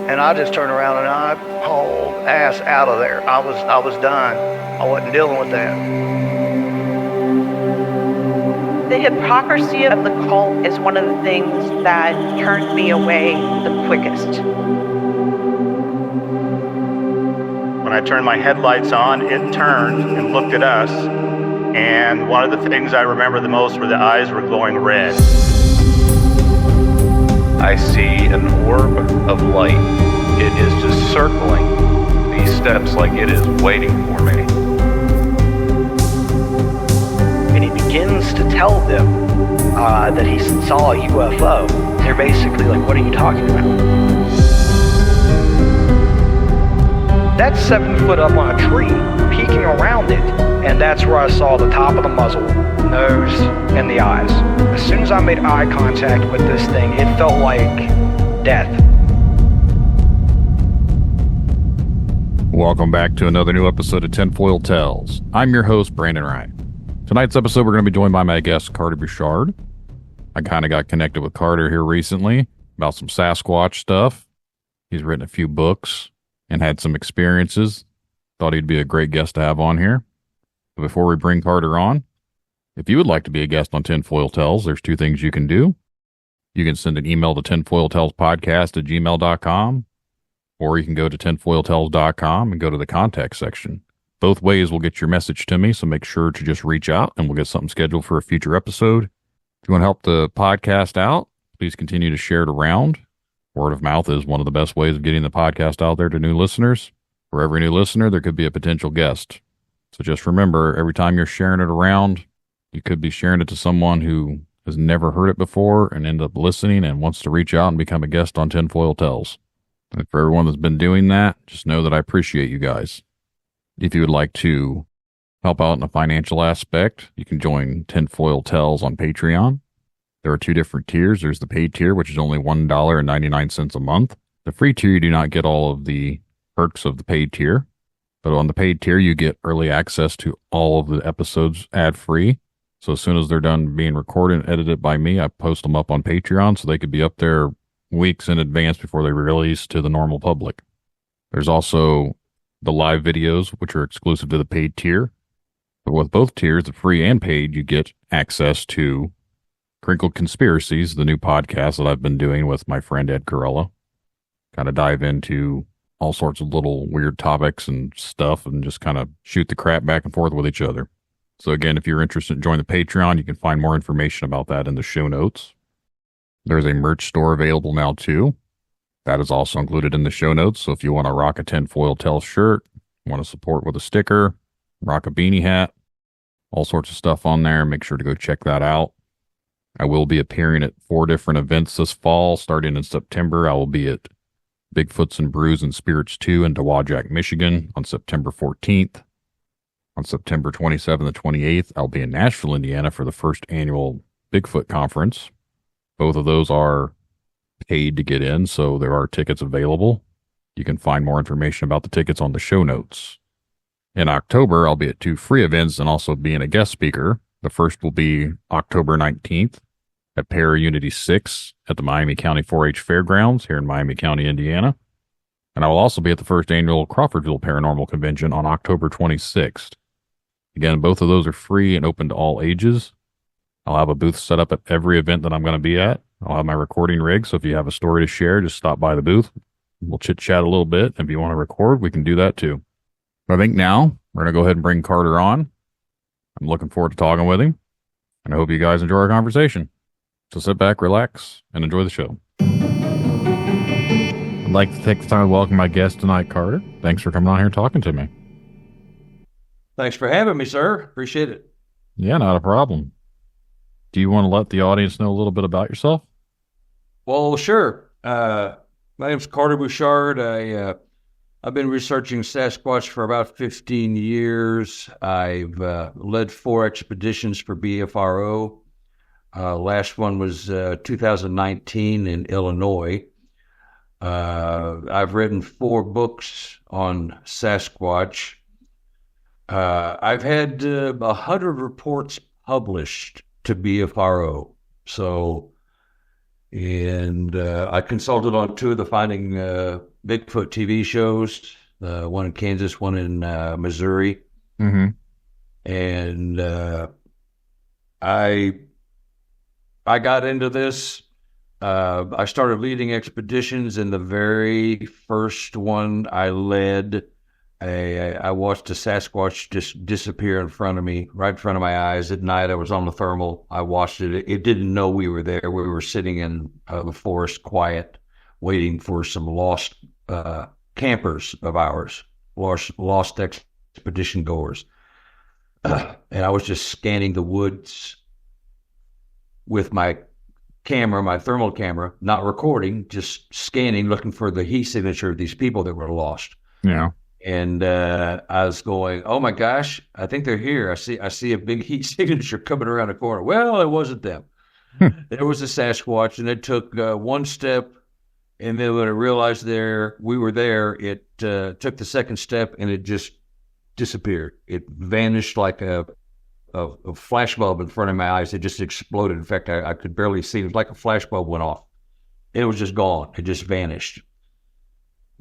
And I just turned around and I hauled ass out of there. I was done. I wasn't dealing with that. The hypocrisy of the cult is one of the things that turned me away the quickest. When I turned my headlights on, it turned and looked at us. And one of the things I remember the most were the eyes were glowing red. I see an orb of light. It is just circling these steps like it is waiting for me. And he begins to tell them that he saw a UFO. They're basically like, what are you talking about? That's 7 foot up on a tree, peeking around it, and that's where I saw the top of the muzzle, nose, and the eyes. As soon as I made eye contact with this thing, it felt like death. Welcome back to another new episode of Tinfoil Tales. I'm your host, Brandon Wright. Tonight's episode, we're going to be joined by my guest, Carter Buschardt. I kind of got connected with Carter here recently about some Sasquatch stuff. He's written a few books and had some experiences. Thought he'd be a great guest to have on here. But before we bring Carter on, if you would like to be a guest on Tinfoil Tales, there's 2 things you can do. You can send an email to tinfoiltalespodcast@gmail.com, or you can go to tinfoiltales.com and go to the contact section. Both ways will get your message to me, so make sure to just reach out and we'll get something scheduled for a future episode. If you want to help the podcast out, please continue to share it around. Word of mouth is one of the best ways of getting the podcast out there to new listeners. For every new listener, there could be a potential guest. So just remember, every time you're sharing it around, you could be sharing it to someone who has never heard it before and end up listening and wants to reach out and become a guest on Tinfoil Tales. And for everyone that's been doing that, just know that I appreciate you guys. If you would like to help out in a financial aspect, you can join Tinfoil Tales on Patreon. There are 2 different tiers. There's the paid tier, which is only $1.99 a month. The free tier, you do not get all of the perks of the paid tier. But on the paid tier, you get early access to all of the episodes ad-free. So as soon as they're done being recorded and edited by me, I post them up on Patreon so they could be up there weeks in advance before they release to the normal public. There's also the live videos, which are exclusive to the paid tier. But with both tiers, the free and paid, you get access to Crinkled Conspiracies, the new podcast that I've been doing with my friend Ed Corella. Kind of dive into all sorts of little weird topics and stuff and just kind of shoot the crap back and forth with each other. So again, if you're interested in joining the Patreon, you can find more information about that in the show notes. There's a merch store available now too. That is also included in the show notes. So if you want to rock a Tinfoil Tales shirt, want to support with a sticker, rock a beanie hat, all sorts of stuff on there, make sure to go check that out. I will be appearing at 4 different events this fall. Starting in September, I will be at Bigfoot's and Brews Spirits Too in Dowagiac, Michigan on September 14th. On September 27th and 28th, I'll be in Nashville, Indiana for the first annual Bigfoot Conference. Both of those are paid to get in, so there are tickets available. You can find more information about the tickets on the show notes. In October, I'll be at 2 free events and also being a guest speaker. The first will be October 19th at ParaUnity 6 at the Miami County 4-H Fairgrounds here in Miami County, Indiana. And I will also be at the first annual Crawfordsville Paranormal Convention on October 26th. Again, both of those are free and open to all ages. I'll have a booth set up at every event that I'm going to be at. I'll have my recording rig, so if you have a story to share, just stop by the booth. We'll chit-chat a little bit. If you want to record, we can do that too. But I think now we're going to go ahead and bring Carter on. I'm looking forward to talking with him, and I hope you guys enjoy our conversation. So sit back, relax, and enjoy the show. I'd like to take the time to welcome my guest tonight, Carter. Thanks for coming on here and talking to me. Thanks for having me, sir. Appreciate it. Yeah, not a problem. Do you want to let the audience know a little bit about yourself? Well, sure. My name's Carter Buschardt. I've been researching Sasquatch for about 15 years. I've led 4 expeditions for BFRO. Last one was 2019 in Illinois. I've written 4 books on Sasquatch. I've had 100 reports published to BFRO. So And I consulted on two of the Finding Bigfoot TV shows, one in Kansas, one in Missouri. Mm-hmm. And I got into this. I started leading expeditions, and the very first one I led, I watched a Sasquatch just disappear in front of me, right in front of my eyes at night. I was on the thermal. I watched it. It didn't know we were there. We were sitting in the forest, quiet, waiting for some lost campers of ours, lost expedition goers. And I was just scanning the woods with my camera, my thermal camera, not recording, just scanning, looking for the heat signature of these people that were lost. Yeah. And I was going, oh my gosh, I think they're here. I see a big heat signature coming around the corner. Well, it wasn't them. There was a Sasquatch, and it took one step, and then when I realized we were there, it took the second step, and it just disappeared. It vanished like a flashbulb in front of my eyes. It just exploded. In fact, I could barely see. It was like a flashbulb went off. It was just gone. It just vanished.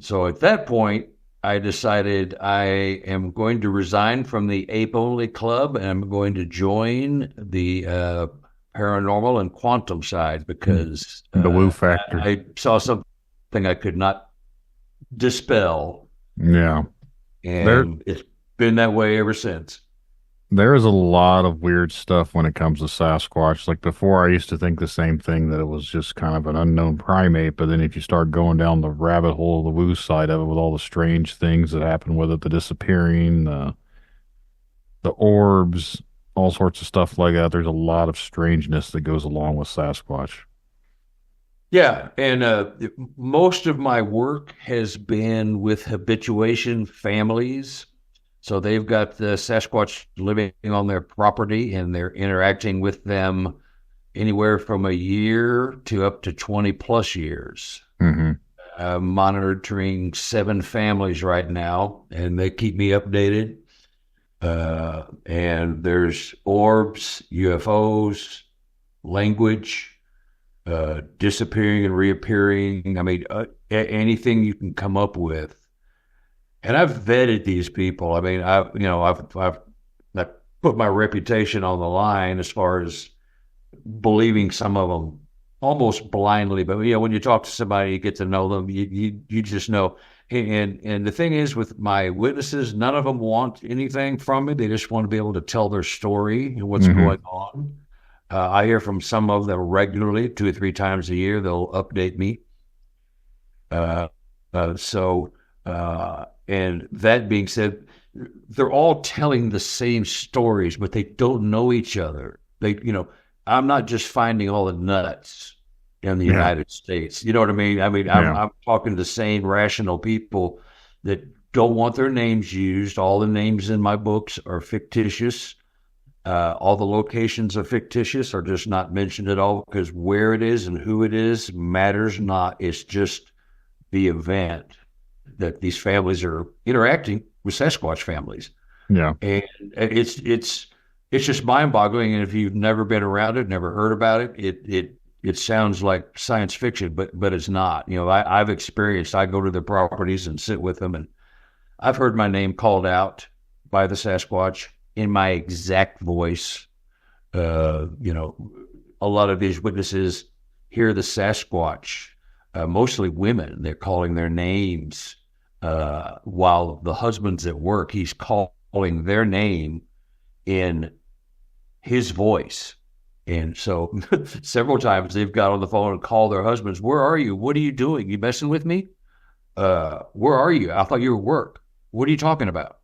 So at that point, I decided I am going to resign from the Ape Only Club, and I'm going to join the paranormal and quantum side, because the woo factor. I saw something I could not dispel. Yeah. And it's been that way ever since. There is a lot of weird stuff when it comes to Sasquatch. Like before, I used to think the same thing, that it was just kind of an unknown primate. But then if you start going down the rabbit hole of the woo side of it, with all the strange things that happen with it, the disappearing, the orbs, all sorts of stuff like that, there's a lot of strangeness that goes along with Sasquatch. Yeah, and most of my work has been with habituation families. So they've got the Sasquatch living on their property, and they're interacting with them anywhere from a year to up to 20 plus years. Mm-hmm. I'm monitoring 7 families right now, and they keep me updated. And there's orbs, UFOs, language, disappearing and reappearing. I mean, anything you can come up with. And I've vetted these people. I mean, I've put my reputation on the line as far as believing some of them almost blindly. But when you talk to somebody, you get to know them. You just know. And the thing is, with my witnesses, none of them want anything from me. They just want to be able to tell their story and what's going on. I hear from some of them regularly, 2 or 3 times a year. They'll update me. And that being said, they're all telling the same stories, but they don't know each other. I'm not just finding all the nuts in the United States. You know what I mean? I'm talking to the sane, rational people that don't want their names used. All the names in my books are fictitious. All the locations are fictitious, or just not mentioned at all, because where it is and who it is matters not. It's just the event that these families are interacting with Sasquatch families. Yeah. And it's just mind-boggling. And if you've never been around it, never heard about it, it sounds like science fiction, but it's not. I've experienced, I go to their properties and sit with them, and I've heard my name called out by the Sasquatch in my exact voice. A lot of these witnesses hear the Sasquatch, mostly women. They're calling their names while the husband's at work. He's calling their name in his voice. And so several times they've got on the phone and called their husbands. Where are you? What are you doing? You messing with me? Where are you? I thought you were at work. What are you talking about?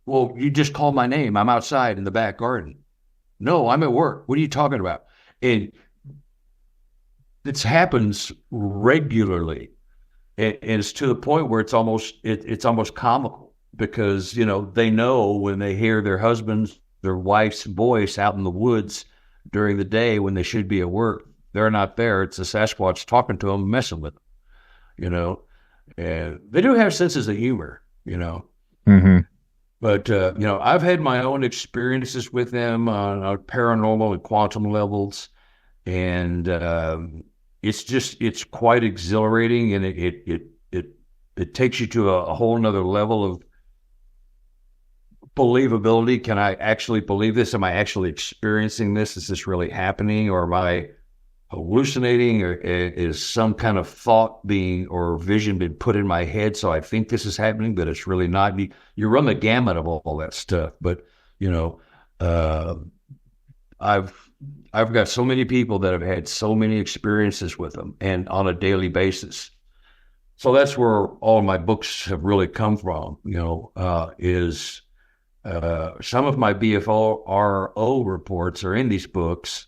Well, you just called my name. I'm outside in the back garden. No, I'm at work. What are you talking about? And it happens regularly. And it's to the point where it's almost comical, because, they know when they hear their husband's, their wife's voice out in the woods during the day when they should be at work, they're not there. It's the Sasquatch talking to them, messing with them, and they do have senses of humor, Mm-hmm. But, I've had my own experiences with them on paranormal and quantum levels. And it's quite exhilarating, and it takes you to a whole nother level of believability. Can I actually believe this? Am I actually experiencing this? Is this really happening, or am I hallucinating, or is some kind of thought being or vision been put in my head so I think this is happening, but it's really not? You run the gamut of all that stuff, but I've got so many people that have had so many experiences with them, and on a daily basis. So that's where all my books have really come from. Is some of my BFRO reports are in these books,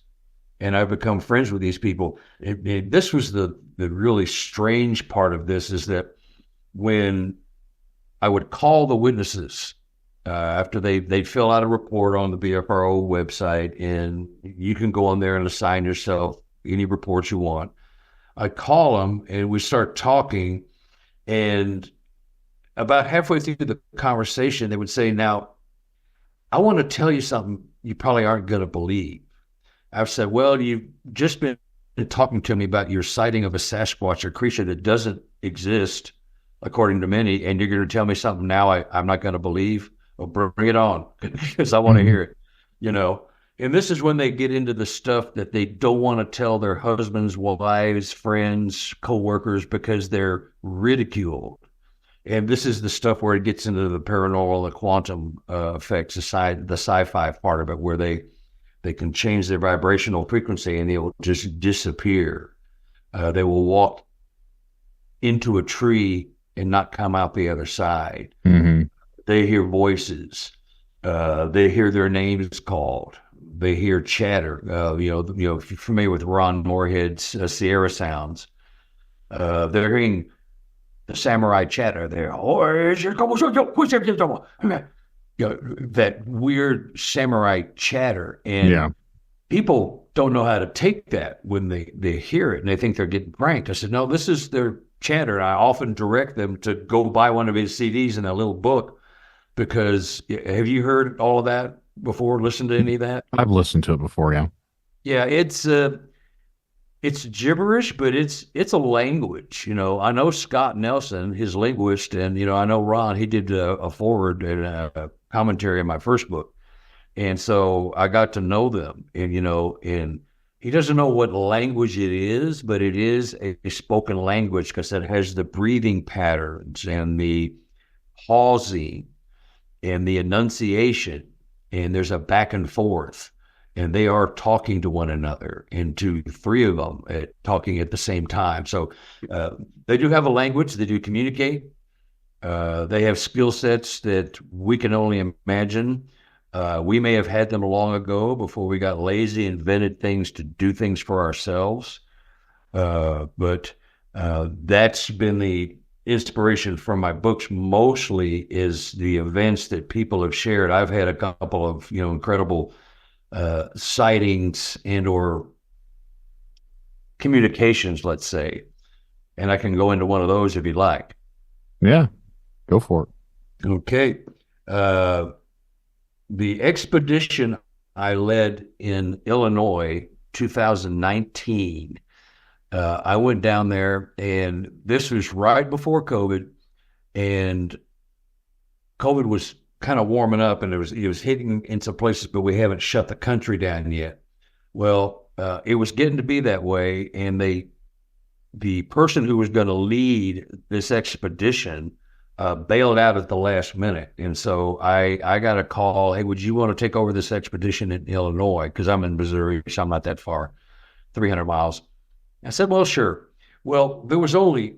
and I've become friends with these people. This was the really strange part of this, is that when I would call the witnesses after they'd fill out a report on the BFRO website, and you can go on there and assign yourself any reports you want. I'd call them, and we start talking, and about halfway through the conversation, they would say, "Now, I want to tell you something you probably aren't going to believe." I've said, "Well, you've just been talking to me about your sighting of a Sasquatch, a creature that doesn't exist, according to many, and you're going to tell me something now I'm not going to believe? Well, bring it on, because I want to hear it." And this is when they get into the stuff that they don't want to tell their husbands, wives, friends, coworkers, because they're ridiculed. And this is the stuff where it gets into the paranormal, the quantum effects, the sci-fi part of it, where they can change their vibrational frequency and they will just disappear. They will walk into a tree and not come out the other side. Mm-hmm. They hear voices. They hear their names called. They hear chatter. If you're familiar with Ron Moorhead's Sierra Sounds, they're hearing the samurai chatter. That weird samurai chatter, and people don't know how to take that when they hear it, and they think they're getting pranked. I said, no, this is their chatter. And I often direct them to go buy one of his CDs in a little book, because have you heard all of that before? Listened to any of that? I've listened to it before, yeah. Yeah, it's gibberish, but it's a language. I know Scott Nelson, his linguist, and I know Ron. He did a foreword and a commentary in my first book, and so I got to know them. And he doesn't know what language it is, but it is a spoken language, because it has the breathing patterns and the pausing and the enunciation, and there's a back and forth, and they are talking to one another, and to three of them talking at the same time. So they do have a language. They do communicate. They have skill sets that we can only imagine. We may have had them long ago before we got lazy, invented things to do things for ourselves. But that's been the inspiration from my books. Mostly is the events that people have shared. I've had a couple of incredible sightings and or communications, let's say, and I can go into one of those if you'd like. Yeah, go for it. Okay. The expedition I led in Illinois, 2019, I went down there, and this was right before COVID, and COVID was kind of warming up, and it was hitting in some places, but we haven't shut the country down yet. Well, it was getting to be that way, and the person who was going to lead this expedition bailed out at the last minute. And so I got a call, hey, would you want to take over this expedition in Illinois? Because I'm in Missouri, so I'm not that far, 300 miles. I said, well, sure. Well, there was only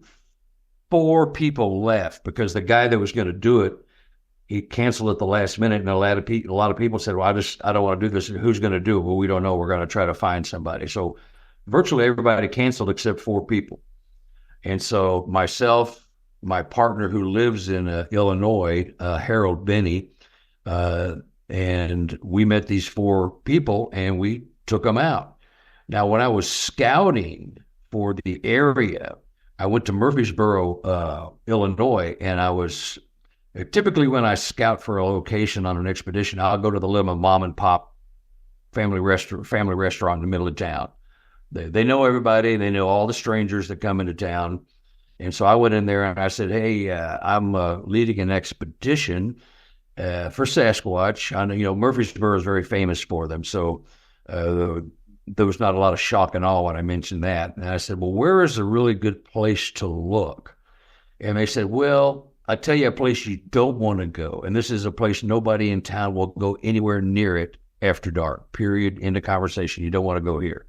4 people left, because the guy that was going to do it, he canceled at the last minute, and a lot of people said, well, I don't want to do this. Who's going to do it? Well, we don't know. We're going to try to find somebody. So virtually everybody canceled except 4 people. And so myself, my partner who lives in Illinois, Harold Benny, and we met these 4 people, and we took them out. Now, when I was scouting for the area, I went to Murfreesboro, Illinois, and I was typically, when I scout for a location on an expedition, I'll go to the little mom and pop family restaurant in the middle of town. They know everybody. They know all the strangers that come into town. And so I went in there and I said, hey, I'm leading an expedition for Sasquatch. I know, Murfreesboro is very famous for them. So there was not a lot of shock and awe when I mentioned that. And I said, well, where is a really good place to look? And they said, well, I tell you a place you don't want to go. And this is a place nobody in town will go anywhere near it after dark, period, end of conversation. You don't want to go here.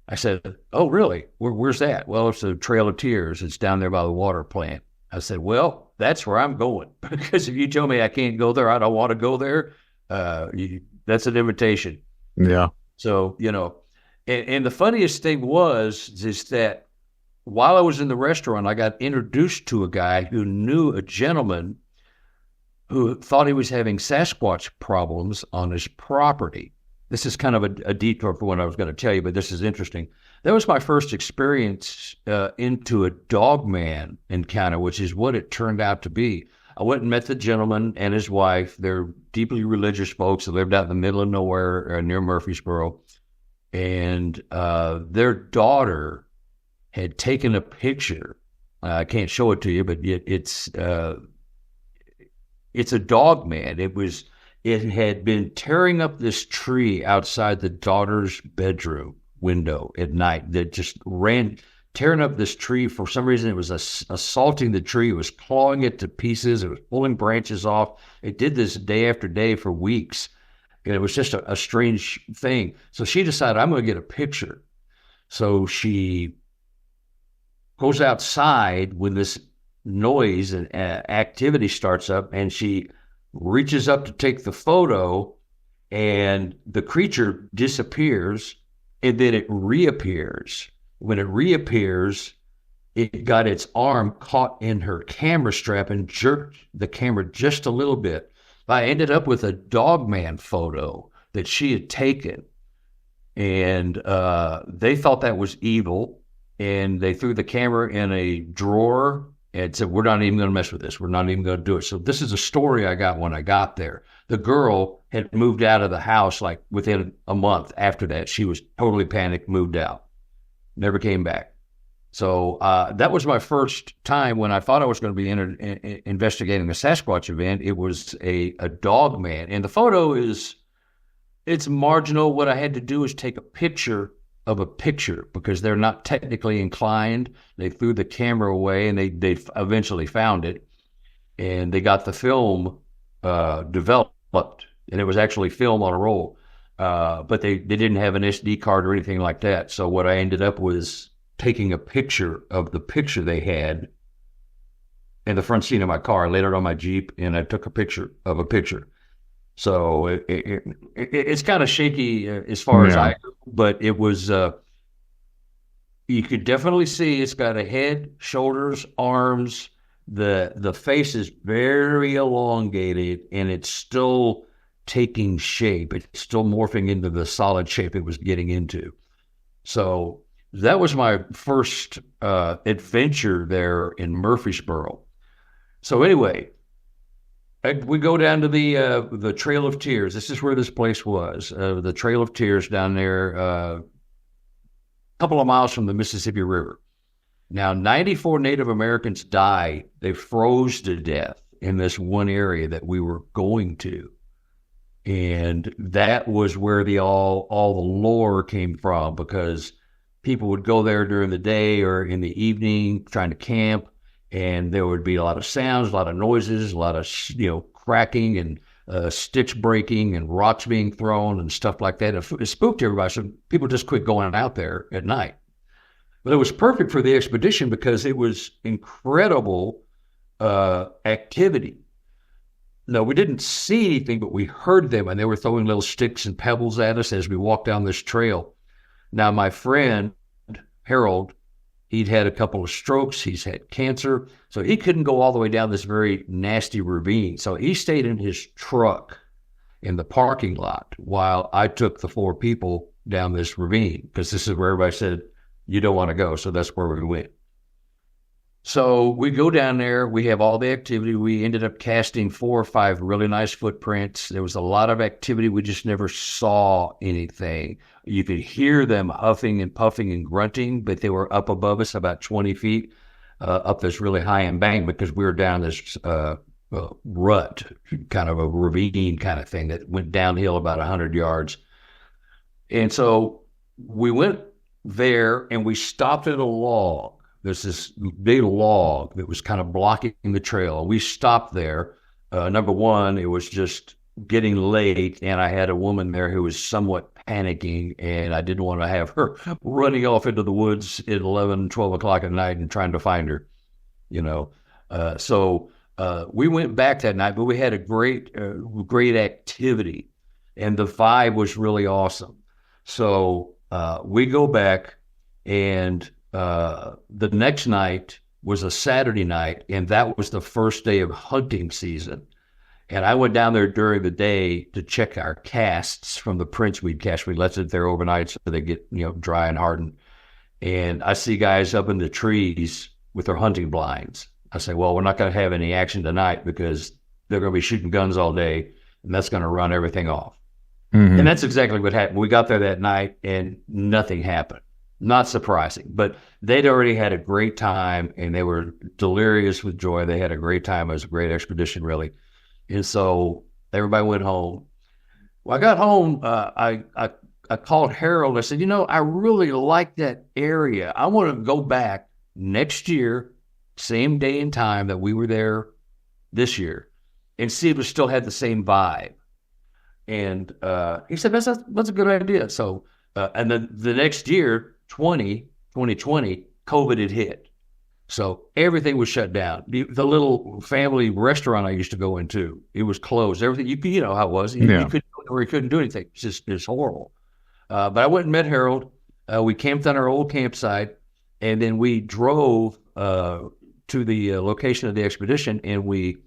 I said, oh, really? Where's that? Well, it's the Trail of Tears. It's down there by the water plant. I said, well, that's where I'm going. Because if you tell me I can't go there, I don't want to go there, that's an invitation. Yeah. So, and the funniest thing is that while I was in the restaurant, I got introduced to a guy who knew a gentleman who thought he was having Sasquatch problems on his property. This is kind of a detour for what I was going to tell you, but this is interesting. That was my first experience into a dogman encounter, which is what it turned out to be. I went and met the gentleman and his wife. They're deeply religious folks that lived out in the middle of nowhere near Murfreesboro. And their daughter had taken a picture. I can't show it to you, but it's a dog man. It had been tearing up this tree outside the daughter's bedroom window at night. That just ran, tearing up this tree. For some reason, it was assaulting the tree. It was clawing it to pieces. It was pulling branches off. It did this day after day for weeks. And it was just a strange thing. So she decided, I'm going to get a picture. So she goes outside when this noise and activity starts up, and she reaches up to take the photo, and the creature disappears, and then it reappears. When it reappears, it got its arm caught in her camera strap and jerked the camera just a little bit. I ended up with a dogman photo that she had taken, and they thought that was evil, and they threw the camera in a drawer and said, we're not even going to mess with this. We're not even going to do it. So this is a story I got when I got there. The girl had moved out of the house like within a month after that. She was totally panicked, moved out, never came back. So that was my first time when I thought I was going to be investigating a Sasquatch event. It was a dog man. And the photo it's marginal. What I had to do is take a picture of a picture because they're not technically inclined. They threw the camera away, and they eventually found it, and they got the film developed, and it was actually film on a roll. But they didn't have an SD card or anything like that. So what I ended up was taking a picture of the picture they had in the front seat of my car. I laid it on my Jeep, and I took a picture of a picture. So it's kind of shaky as far as I know, but it was, you could definitely see it's got a head, shoulders, arms. The face is very elongated, and it's still taking shape. It's still morphing into the solid shape it was getting into. So that was my first adventure there in Murfreesboro. So anyway, we go down to the Trail of Tears. This is where this place was. The Trail of Tears down there, a couple of miles from the Mississippi River. Now, 94 Native Americans died. They froze to death in this one area that we were going to. And that was where all the lore came from, because people would go there during the day or in the evening trying to camp. And there would be a lot of sounds, a lot of noises, a lot of, cracking and stitch breaking and rocks being thrown and stuff like that. It spooked everybody, so people just quit going out there at night. But it was perfect for the expedition because it was incredible activity. No, we didn't see anything, but we heard them, and they were throwing little sticks and pebbles at us as we walked down this trail. Now, my friend, Harold, he'd had a couple of strokes. He's had cancer. So he couldn't go all the way down this very nasty ravine. So he stayed in his truck in the parking lot while I took the 4 people down this ravine, because this is where everybody said, you don't want to go. So that's where we went. So we go down there, we have all the activity. We ended up casting 4 or 5 really nice footprints. There was a lot of activity. We just never saw anything. You could hear them huffing and puffing and grunting, but they were up above us about 20 feet up this really high embankment because we were down this rut, kind of a ravine kind of thing that went downhill about 100 yards. And so we went there and we stopped at a log. There's this big log that was kind of blocking the trail. We stopped there. Number one, it was just getting late, and I had a woman there who was somewhat panicking, and I didn't want to have her running off into the woods at 11, 12 o'clock at night and trying to find her, you know. So we went back that night, but we had a great activity, and the vibe was really awesome. So we go back, and the next night was a Saturday night, and that was the first day of hunting season. And I went down there during the day to check our casts from the prints we'd cast. We left it there overnight so they get, dry and hardened. And I see guys up in the trees with their hunting blinds. I say, well, we're not going to have any action tonight because they're going to be shooting guns all day, and that's going to run everything off. Mm-hmm. And that's exactly what happened. We got there that night, and nothing happened. Not surprising, but they'd already had a great time, and they were delirious with joy. They had a great time. It was a great expedition, really. And so everybody went home. Well, I got home. I called Harold. I said, I really like that area. I want to go back next year, same day and time that we were there this year, and see if it still had the same vibe. And he said, that's a good idea. So, and then the next year, 2020, COVID had hit. So everything was shut down. The little family restaurant I used to go into, it was closed. Everything, you know how it was. You couldn't do anything. It's horrible. But I went and met Harold. We camped on our old campsite, and then we drove to the location of the expedition, and we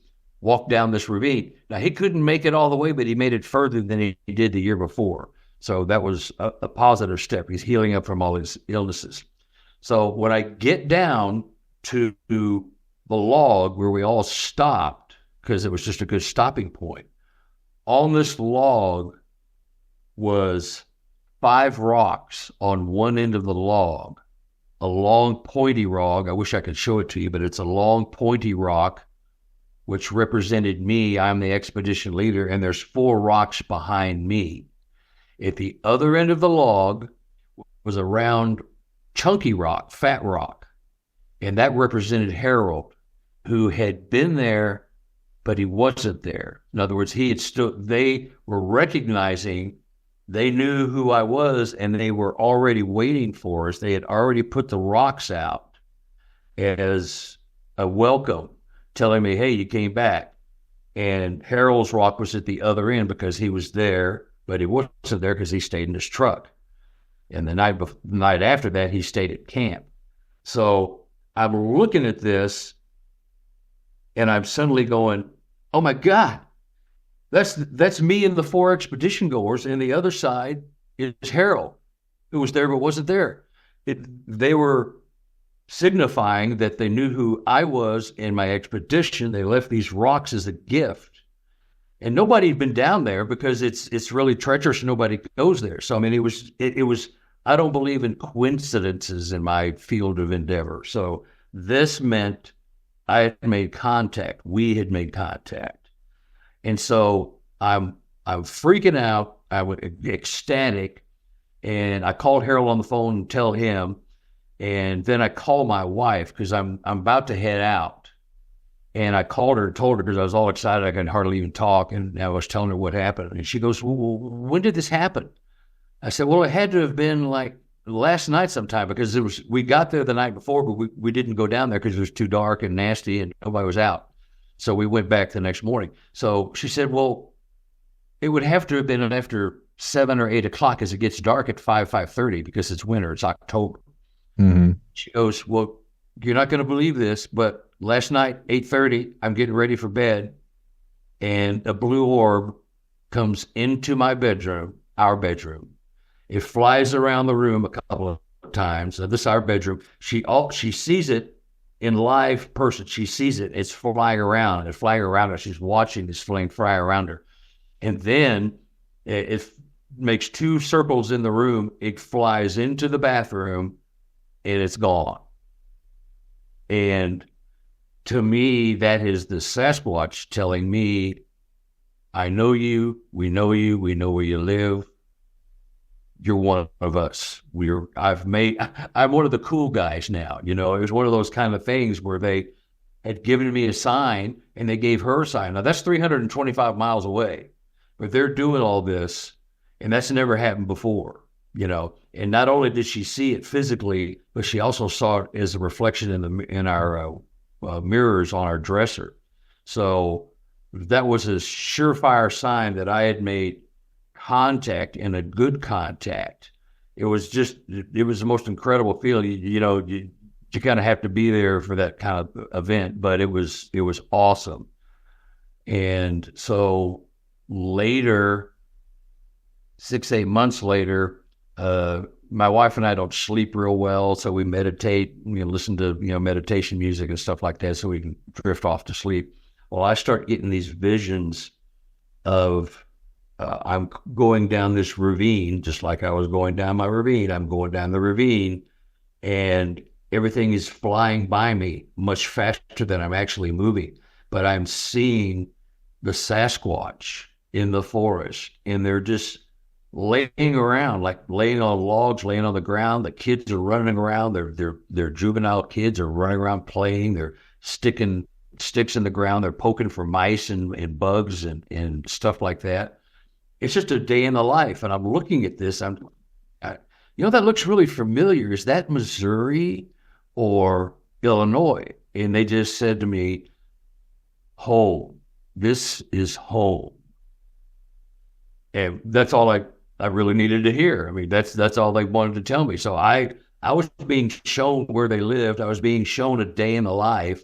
walked down this ravine. Now, he couldn't make it all the way, but he made it further than he did the year before. So that was a positive step. He's healing up from all his illnesses. So when I get down to the log where we all stopped, because it was just a good stopping point, on this log was 5 rocks on one end of the log, a long pointy rock. I wish I could show it to you, but it's a long pointy rock, which represented me. I'm the expedition leader, and there's 4 rocks behind me. At the other end of the log was a round, chunky rock, fat rock, and that represented Harold, who had been there, but he wasn't there. In other words, they were recognizing, they knew who I was, and they were already waiting for us. They had already put the rocks out as a welcome, telling me, hey, you came back. And Harold's rock was at the other end because he was there, but he wasn't there because he stayed in his truck. And the night after that, he stayed at camp. So I'm looking at this, and I'm suddenly going, oh my God, that's me and the 4 expedition goers, and the other side is Harold, who was there but wasn't there. They were signifying that they knew who I was in my expedition. They left these rocks as a gift. And nobody had been down there because it's really treacherous. Nobody goes there. So, I mean, it was, I don't believe in coincidences in my field of endeavor. So this meant I had made contact. We had made contact. And so I'm freaking out. I was ecstatic. And I called Harold on the phone and tell him. And then I called my wife because I'm about to head out. And I called her and told her because I was all excited. I could hardly even talk. And I was telling her what happened. And she goes, well, when did this happen? I said, well, it had to have been like last night sometime because we got there the night before, but we didn't go down there because it was too dark and nasty and nobody was out. So we went back the next morning. So she said, well, it would have to have been after 7 or 8 o'clock as it gets dark at 5:30 because it's winter. It's October. Mm-hmm. She goes, well, you're not going to believe this, but last night, 8:30, I'm getting ready for bed, and a blue orb comes into my bedroom, our bedroom. It flies around the room a couple of times. This is our bedroom. She sees it in live person, she sees it. It's flying around. It's flying around her. She's watching this flame fly around her. And then it makes 2 circles in the room. It flies into the bathroom, and it's gone. And to me, that is the Sasquatch telling me, I know you, we know where you live. You're one of us. I'm one of the cool guys now. You know, it was one of those kind of things where they had given me a sign and they gave her a sign. Now that's 325 miles away, but they're doing all this, and that's never happened before, you know. And not only did she see it physically, but she also saw it as a reflection in our mirrors on our dresser. So that was a surefire sign that I had made contact, and a good contact. It was the most incredible feeling. You kind of have to be there for that kind of event, but it was awesome. And so later, 6-8 months later, my wife and I don't sleep real well, so we meditate, listen to meditation music and stuff like that, so we can drift off to sleep. Well, I start getting these visions of I'm going down this ravine, just like I was going down my ravine. I'm going down the ravine, and everything is flying by me much faster than I'm actually moving. But I'm seeing the Sasquatch in the forest, and they're just laying around, like laying on logs, laying on the ground. The kids are running around. Their juvenile kids are running around playing. They're sticking sticks in the ground. They're poking for mice and bugs and stuff like that. It's just a day in the life. And I'm looking at this. That looks really familiar. Is that Missouri or Illinois? And they just said to me, home. This is home. And that's all I really needed to hear. I mean, that's all they wanted to tell me. So I was being shown where they lived. I was being shown a day in the life.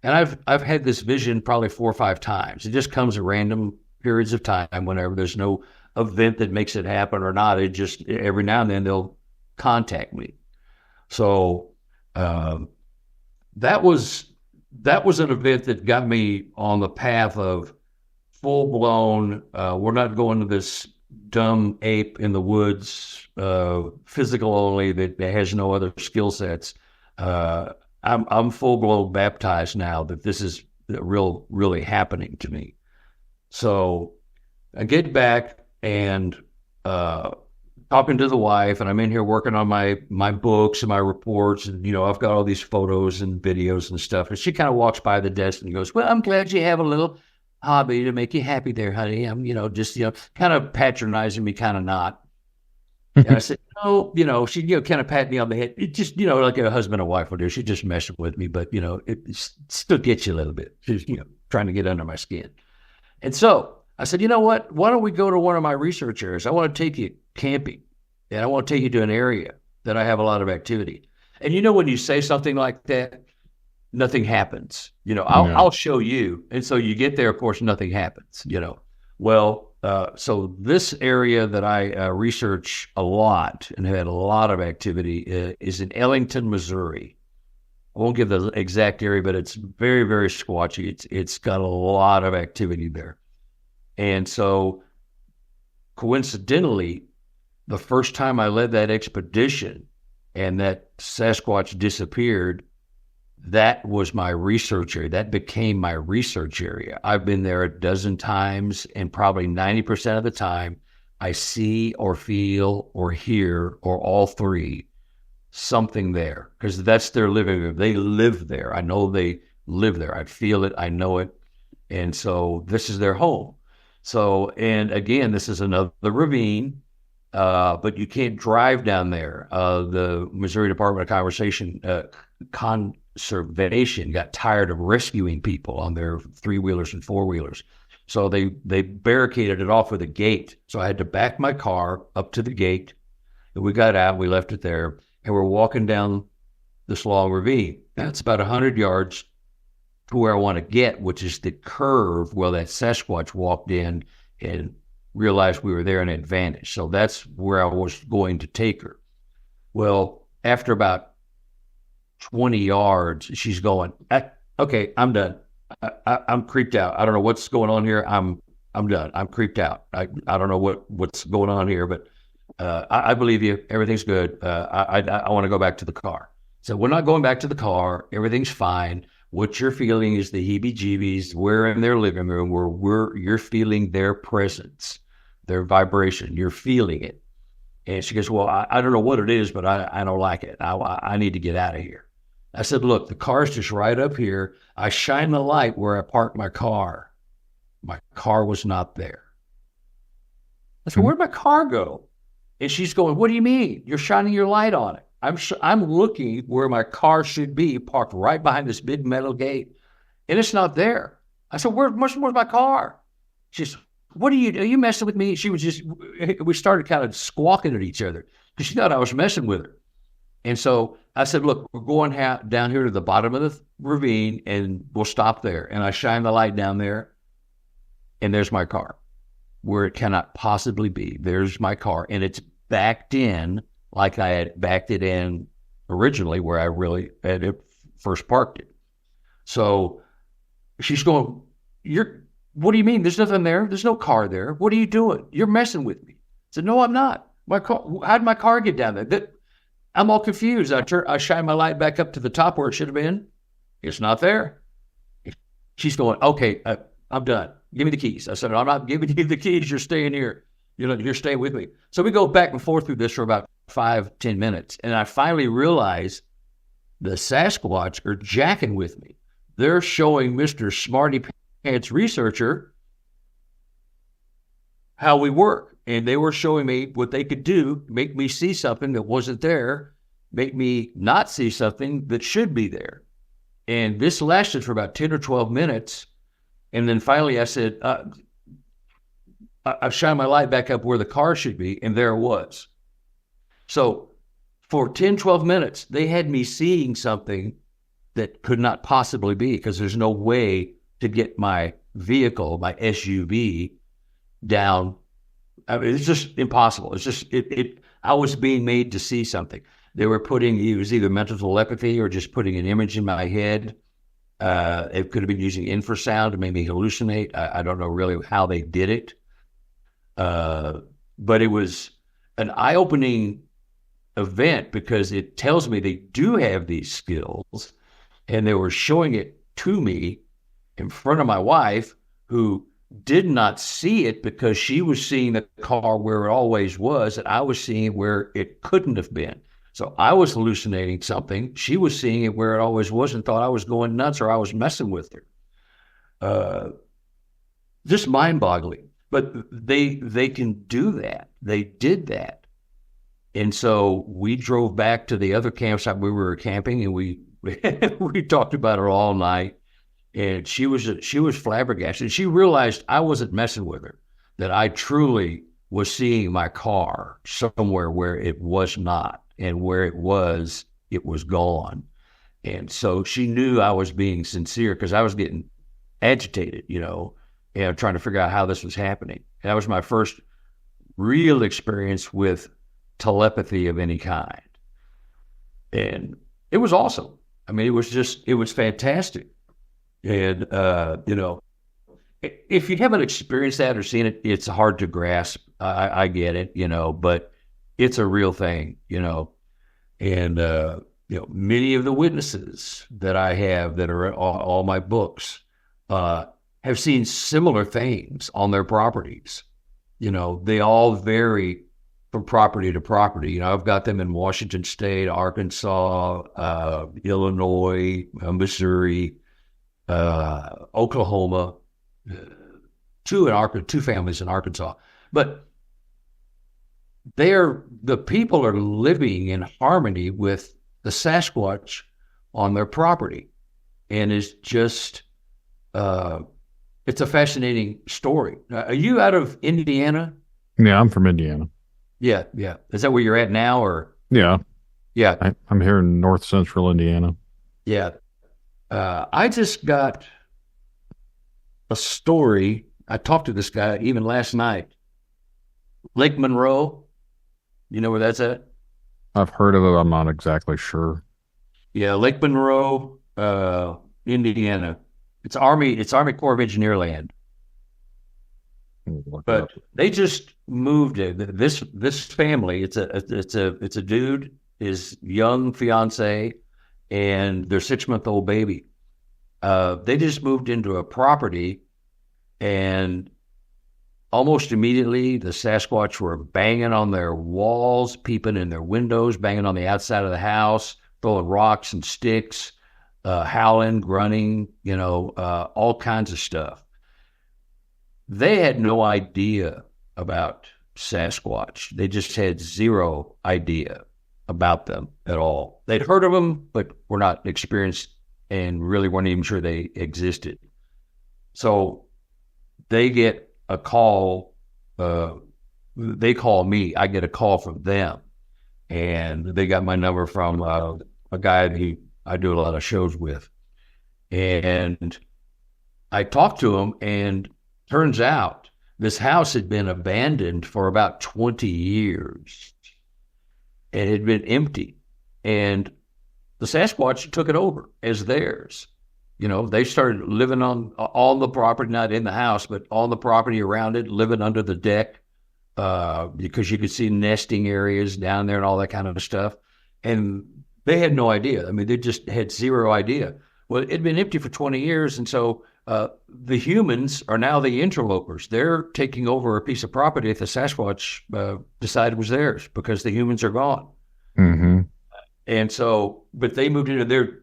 And I've had this vision probably 4 or 5 times. It just comes at random periods of time whenever there's no event that makes it happen or not. It just, every now and then they'll contact me. So that was an event that got me on the path of full-blown, we're not going to this dumb ape in the woods, physical only, that has no other skill sets. I'm full-blown baptized now that this is really happening to me. So I get back and talking to the wife, and I'm in here working on my books and my reports, and I've got all these photos and videos and stuff. And she kind of walks by the desk and goes, "Well, I'm glad you have a little hobby to make you happy there, honey. I'm, just kind of patronizing me, kind of not." And I said, "No," she kind of pat me on the head. It just, like a husband and wife would do. She's just messing with me, but it still gets you a little bit. She's trying to get under my skin. And so I said, "You know what? Why don't we go to one of my research areas? I want to take you camping, and I want to take you to an area that I have a lot of activity." And when you say something like that, nothing happens. I'll show you. And so you get there, of course, nothing happens, Well, so this area that I research a lot and have had a lot of activity is in Ellington, Missouri. I won't give the exact area, but it's very, very squatchy. It's got a lot of activity there. And so coincidentally, the first time I led that expedition and that Sasquatch disappeared, that was my research area. That became my research area. I've been there a dozen times, and probably 90% of the time, I see or feel or hear, or all three, something there, because that's their living room. They live there. I know they live there. I feel it. I know it. And so this is their home. So, and again, this is another ravine, but you can't drive down there. The Missouri Department of Conservation got tired of rescuing people on their 3-wheelers and 4-wheelers. So they barricaded it off with a gate. So I had to back my car up to the gate, and we got out, we left it there, and we're walking down this long ravine. That's about 100 yards to where I want to get, which is the curve where that Sasquatch walked in and realized we were there and had vanished. So that's where I was going to take her. Well, after about 20 yards. She's going, okay, I'm done. I'm creeped out. I don't know what's going on here. I'm done. I'm creeped out. I don't know what's going on here, but I believe you. Everything's good. I want to go back to the car. So we're not going back to the car. Everything's fine. What you're feeling is the heebie-jeebies. We're in their living room where you're feeling their presence, their vibration. You're feeling it. And she goes, well, I don't know what it is, but I don't like it. I need to get out of here. I said, look, the car's just right up here. I shine the light where I parked my car. My car was not there. I said, where'd my car go? And she's going, what do you mean? You're shining your light on it. I'm looking where my car should be, parked right behind this big metal gate, and it's not there. I said, where's my car? She said, are you messing with me? She was we started kind of squawking at each other because she thought I was messing with her. And so I said, look, we're going down here to the bottom of the ravine and we'll stop there. And I shine the light down there and there's my car where it cannot possibly be. There's my car and it's backed in like I had backed it in originally where I really had first parked it. So she's going, what do you mean? There's nothing there. There's no car there. What are you doing? You're messing with me. I said, no, I'm not. My car, how'd my car get down there? I'm all confused. I shine my light back up to the top where it should have been. It's not there. She's going, okay, I'm done. Give me the keys. I said, I'm not giving you the keys. You're staying here. You're staying with me. So we go back and forth through this for about 5-10 minutes. And I finally realize the Sasquatch are jacking with me. They're showing Mr. Smarty Pants researcher how we work. And they were showing me what they could do, make me see something that wasn't there, make me not see something that should be there. And this lasted for about 10 or 12 minutes. And then finally I said, I shined my light back up where the car should be, and there it was. So for 10, 12 minutes, they had me seeing something that could not possibly be because there's no way to get my vehicle, my SUV, down. I mean, it's just impossible. It's just, I was being made to see something. They were it was either mental telepathy or just putting an image in my head. It could have been using infrasound to make me hallucinate. I don't know really how they did it. But it was an eye-opening event because it tells me they do have these skills, and they were showing it to me in front of my wife, who did not see it because she was seeing the car where it always was, and I was seeing it where it couldn't have been. So I was hallucinating something. She was seeing it where it always was and thought I was going nuts or I was messing with her. Just mind-boggling. But they can do that. They did that. And so we drove back to the other campsite where we were camping, and we talked about her all night. And she was flabbergasted. She realized I wasn't messing with her, that I truly was seeing my car somewhere where it was not, and where it was gone. And so she knew I was being sincere because I was getting agitated, and trying to figure out how this was happening. And that was my first real experience with telepathy of any kind. And it was awesome. I mean, it was fantastic. And, if you haven't experienced that or seen it, it's hard to grasp. I get it, but it's a real thing, and, many of the witnesses that I have that are in all my books, have seen similar things on their properties. They all vary from property to property. I've got them in Washington State, Arkansas, Illinois, Missouri, Oklahoma, two families in Arkansas. But the people are living in harmony with the Sasquatch on their property. And it's just, it's a fascinating story. Are you out of Indiana? Yeah, I'm from Indiana. Yeah. Is that where you're at now, or? Yeah. Yeah. I'm here in north central Indiana. Yeah. I just got a story. I talked to this guy even last night. Lake Monroe. You know where that's at? I've heard of it. I'm not exactly sure. Yeah, Lake Monroe, Indiana. It's Army Corps of Engineer land. Look it up. But they just moved it. This family. It's a dude, his young fiance, and their 6-month-old baby. They just moved into a property, and almost immediately the Sasquatch were banging on their walls, peeping in their windows, banging on the outside of the house, throwing rocks and sticks, howling, grunting, all kinds of stuff. They had no idea about Sasquatch. They just had zero idea about them at all. They'd heard of them, but were not experienced and really weren't even sure they existed. So they get a call. They call me. I get a call from them. And they got my number from a guy who I do a lot of shows with. And I talked to him, and turns out this house had been abandoned for about 20 years. It had been empty. And the Sasquatch took it over as theirs. They started living on the property, not in the house, but on the property around it, living under the deck, because you could see nesting areas down there and all that kind of stuff. And they had no idea. I mean, they just had zero idea. Well, it had been empty for 20 years, and so the humans are now the interlopers. They're taking over a piece of property that the Sasquatch decided was theirs because the humans are gone. Mm-hmm. And so, but they moved into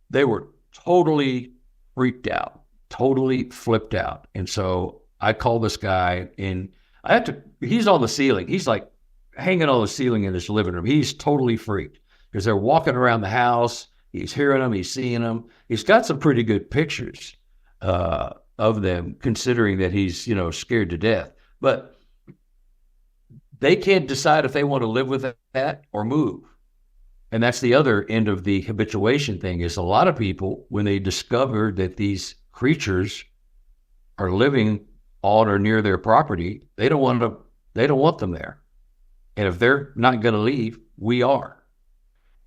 they were totally freaked out, totally flipped out. And so I call this guy, and he's on the ceiling. He's like hanging on the ceiling in his living room. He's totally freaked because they're walking around the house. He's hearing them. He's seeing them. He's got some pretty good pictures of them, considering that he's, scared to death. But they can't decide if they want to live with that or move. And that's the other end of the habituation thing, is a lot of people, when they discover that these creatures are living on or near their property, they don't want them there. And if they're not going to leave, we are.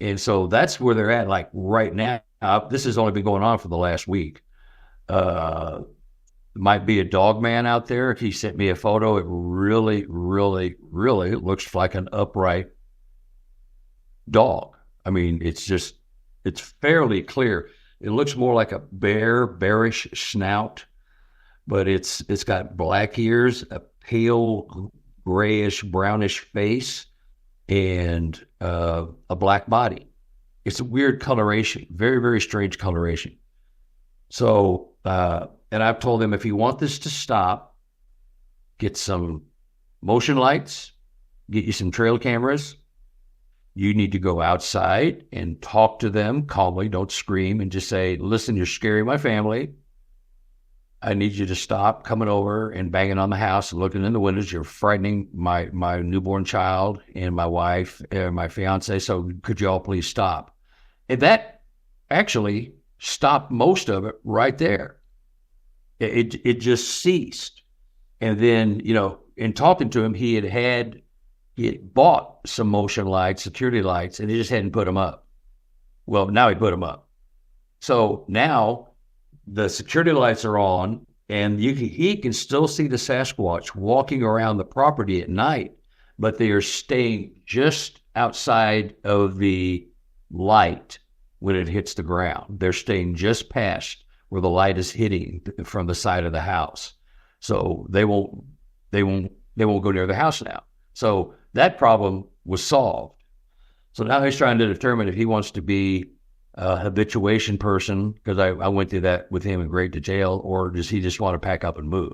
And so that's where they're at, like right now. This has only been going on for the last week. Might be a dog man out there. He sent me a photo. It really, really, really looks like an upright dog. I mean, it's fairly clear. It looks more like a bearish snout, but it's got black ears, a pale grayish, brownish face, and a black body. It's a weird coloration, very, very strange coloration. So, and I've told them, if you want this to stop, get some motion lights, get you some trail cameras. You need to go outside and talk to them calmly. Don't scream, and just say, listen, you're scaring my family. I need you to stop coming over and banging on the house and looking in the windows. You're frightening my newborn child and my wife and my fiance. So could you all please stop? And that actually stopped most of it right there. It just ceased. And then, in talking to him, he had bought some motion lights, security lights, and he just hadn't put them up. Well, now he put them up. So now the security lights are on, and he can still see the Sasquatch walking around the property at night, but they are staying just outside of the light when it hits the ground. They're staying just past where the light is hitting from the side of the house. So they won't go near the house now. So that problem was solved. So now he's trying to determine if he wants to be a habituation person, because I went through that with him in great detail, or does he just want to pack up and move?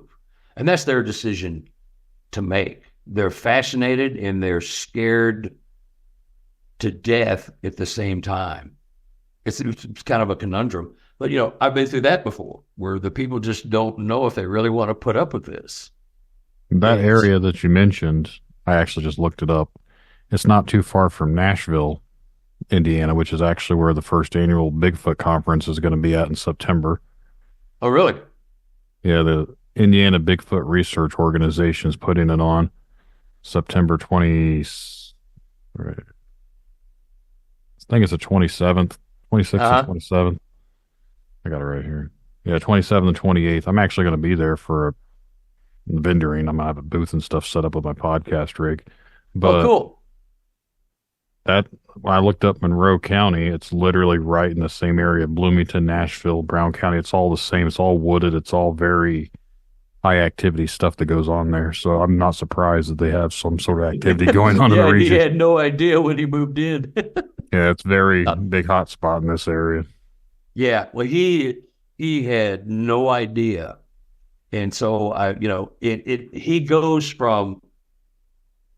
And that's their decision to make. They're fascinated and they're scared to death at the same time. It's kind of a conundrum. But, I've been through that before, where the people just don't know if they really want to put up with this. That area that you mentioned, I actually just looked it up. It's not too far from Nashville, Indiana, which is actually where the first annual Bigfoot Conference is going to be at in September. Oh, really? Yeah, the Indiana Bigfoot Research Organization is putting it on September 20. Right. I think it's the 27th 26th and 27th. I got it right here. Yeah, 27th and 28th. I'm actually going to be there for a vendoring. I'm going to have a booth and stuff set up with my podcast rig. But cool. That, when I looked up Monroe County, it's literally right in the same area. Bloomington, Nashville, Brown County. It's all the same. It's all wooded. It's all very high activity stuff that goes on there. So I'm not surprised that they have some sort of activity going on in the region. He had no idea when he moved in. Yeah, it's very big hot spot in this area. Yeah, well, he had no idea, and so he goes from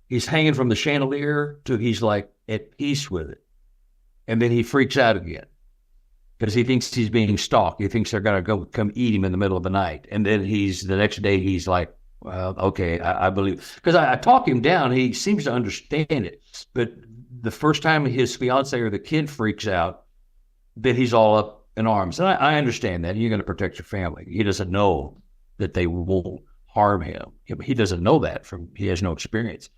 he's hanging from the chandelier to he's like at peace with it, and then he freaks out again because he thinks he's being stalked. He thinks they're gonna come eat him in the middle of the night, and then the next day he's like, well, okay, I believe, because I talk him down. He seems to understand it, but the first time his fiance or the kid freaks out, then he's all up in arms. And I understand that. You're going to protect your family. He doesn't know that they won't harm him. He doesn't know that he has no experience.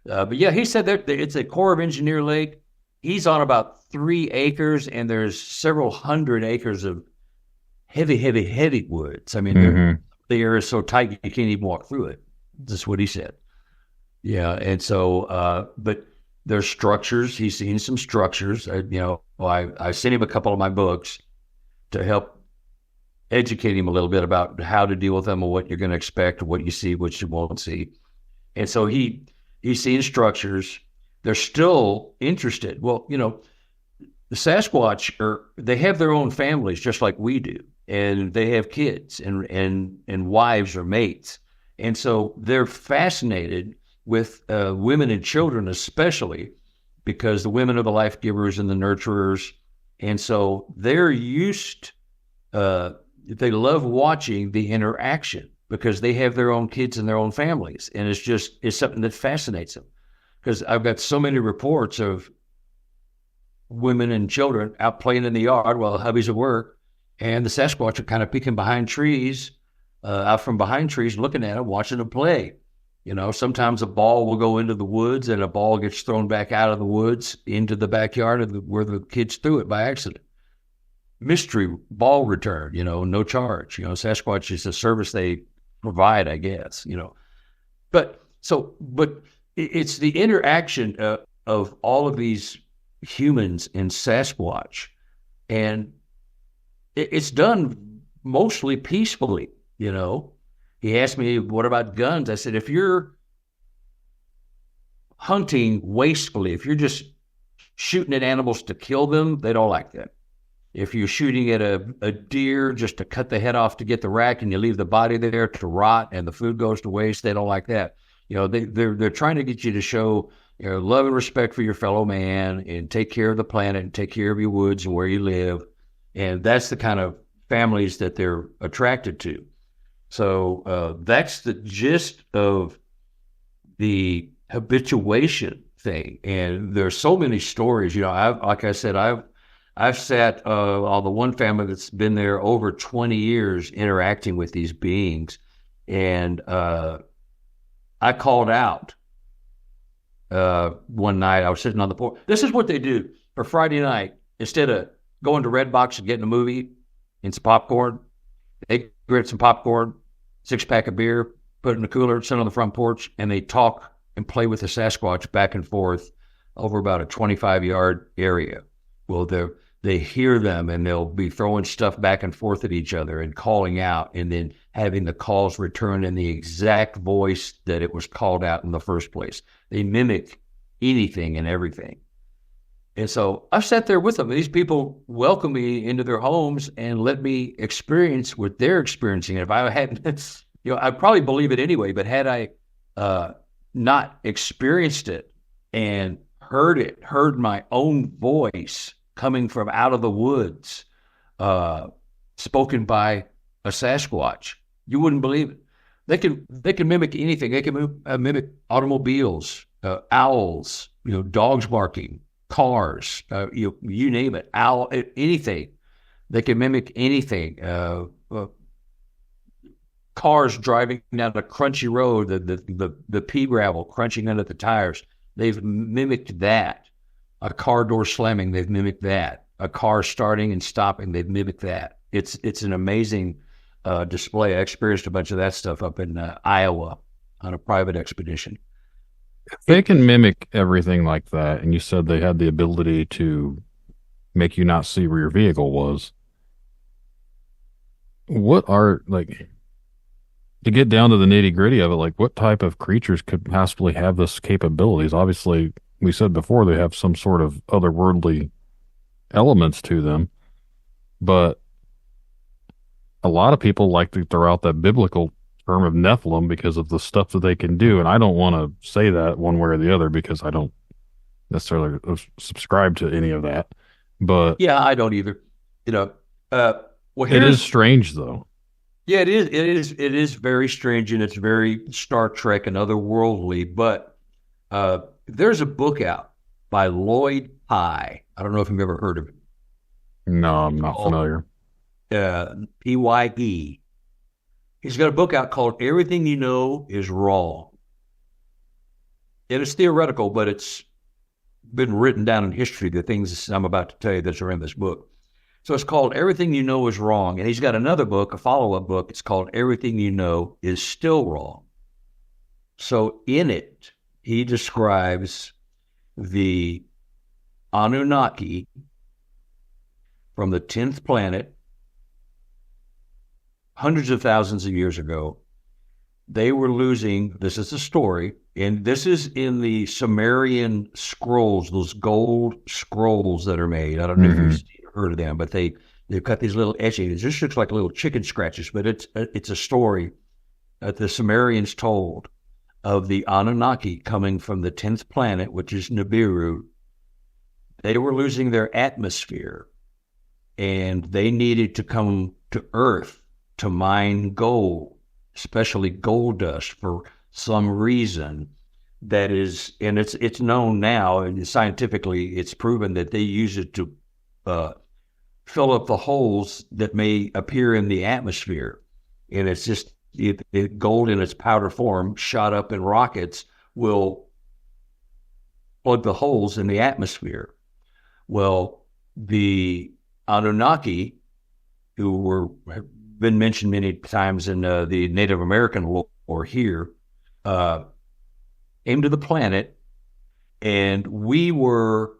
But yeah, he said that it's a Corps of Engineer lake. He's on about 3 acres, and there's several hundred acres of heavy woods. I mean, the air is so tight you can't even walk through it. That's what he said. Yeah, and so, but there's structures. He's seen some structures. I sent him a couple of my books to help educate him a little bit about how to deal with them and what you're going to expect, what you see, what you won't see. And so he's seen structures. They're still interested. Well, the Sasquatch they have their own families just like we do, and they have kids and wives or mates. And so they're fascinated with women and children, especially because the women are the life givers and the nurturers. And so they're used, they love watching the interaction because they have their own kids and their own families. And it's something that fascinates them. Because I've got so many reports of women and children out playing in the yard while hubby's at work, and the Sasquatch are kind of peeking behind trees, out from behind trees, looking at them, watching them play. Sometimes a ball will go into the woods and a ball gets thrown back out of the woods into the backyard where the kids threw it by accident. Mystery ball return, no charge. Sasquatch is a service they provide, I guess, But it's the interaction of all of these humans and Sasquatch, and it's done mostly peacefully, He asked me, what about guns? I said, if you're hunting wastefully, if you're just shooting at animals to kill them, they don't like that. If you're shooting at a deer just to cut the head off to get the rack and you leave the body there to rot and the food goes to waste, they don't like that. They're trying to get you to show love and respect for your fellow man and take care of the planet and take care of your woods and where you live. And that's the kind of families that they're attracted to. So that's the gist of the habituation thing. And there's so many stories. I've sat on the one family that's been there over 20 years interacting with these beings. And I called out one night. I was sitting on the porch. This is what they do for Friday night. Instead of going to Redbox and getting a movie and some popcorn, they grab some popcorn, 6-pack of beer, put it in the cooler, sit on the front porch, and they talk and play with the Sasquatch back and forth over about a 25-yard area. Well, they hear them, and they'll be throwing stuff back and forth at each other and calling out, and then having the calls return in the exact voice that it was called out in the first place. They mimic anything and everything. And so I sat there with them. These people welcome me into their homes and let me experience what they're experiencing. And if I hadn't, I'd probably believe it anyway, but had I not experienced it and heard my own voice coming from out of the woods, spoken by a Sasquatch, you wouldn't believe it. They can mimic anything. They can mimic automobiles, owls, dogs barking, cars, you name it, owl, anything. They can mimic anything. Cars driving down a crunchy road, the pea gravel crunching under the tires. They've mimicked that. A car door slamming, they've mimicked that. a car starting and stopping. They mimic that. It's an amazing display. I experienced a bunch of that stuff up in Iowa on a private expedition. If they can mimic everything like that, and you said they had the ability to make you not see where your vehicle was, what are, like, to get down to the nitty gritty of it, like, what type of creatures could possibly have this capabilities? Obviously, we said before they have some sort of otherworldly elements to them, but a lot of people like to throw out that biblical term of Nephilim because of the stuff that they can do. And I don't want to say that one way or the other because I don't necessarily subscribe to any of that. But yeah, I don't either. You know, well, it is strange though. Yeah, it is. It is very strange, and it's very Star Trek and otherworldly. But there's a book out by Lloyd Pye. I don't know if you've ever heard of it. No, I'm not familiar. Pye. He's got a book out called "Everything You Know Is Wrong," and it's theoretical, but it's been written down in history. The things I'm about to tell you that are in this book. So it's called Everything You Know Is Wrong. And he's got another book, a follow-up book. It's called Everything You Know Is Still Wrong. So in it, he describes the Anunnaki from the 10th planet, hundreds of thousands of years ago. They were losing, this is the story, and this is in the Sumerian scrolls, those gold scrolls that are made. I don't know if you've heard of them, but they've got these little etchings. This looks like little chicken scratches, but it's a story that the Sumerians told of the Anunnaki coming from the 10th planet, which is Nibiru. They were losing their atmosphere, and they needed to come to Earth to mine gold, especially gold dust, for some reason that is, and it's known now, and scientifically it's proven that they use it to fill up the holes that may appear in the atmosphere. And it's just gold in its powder form shot up in rockets will plug the holes in the atmosphere. Well, the Anunnaki, who have been mentioned many times in the Native American lore here, came to the planet, and we were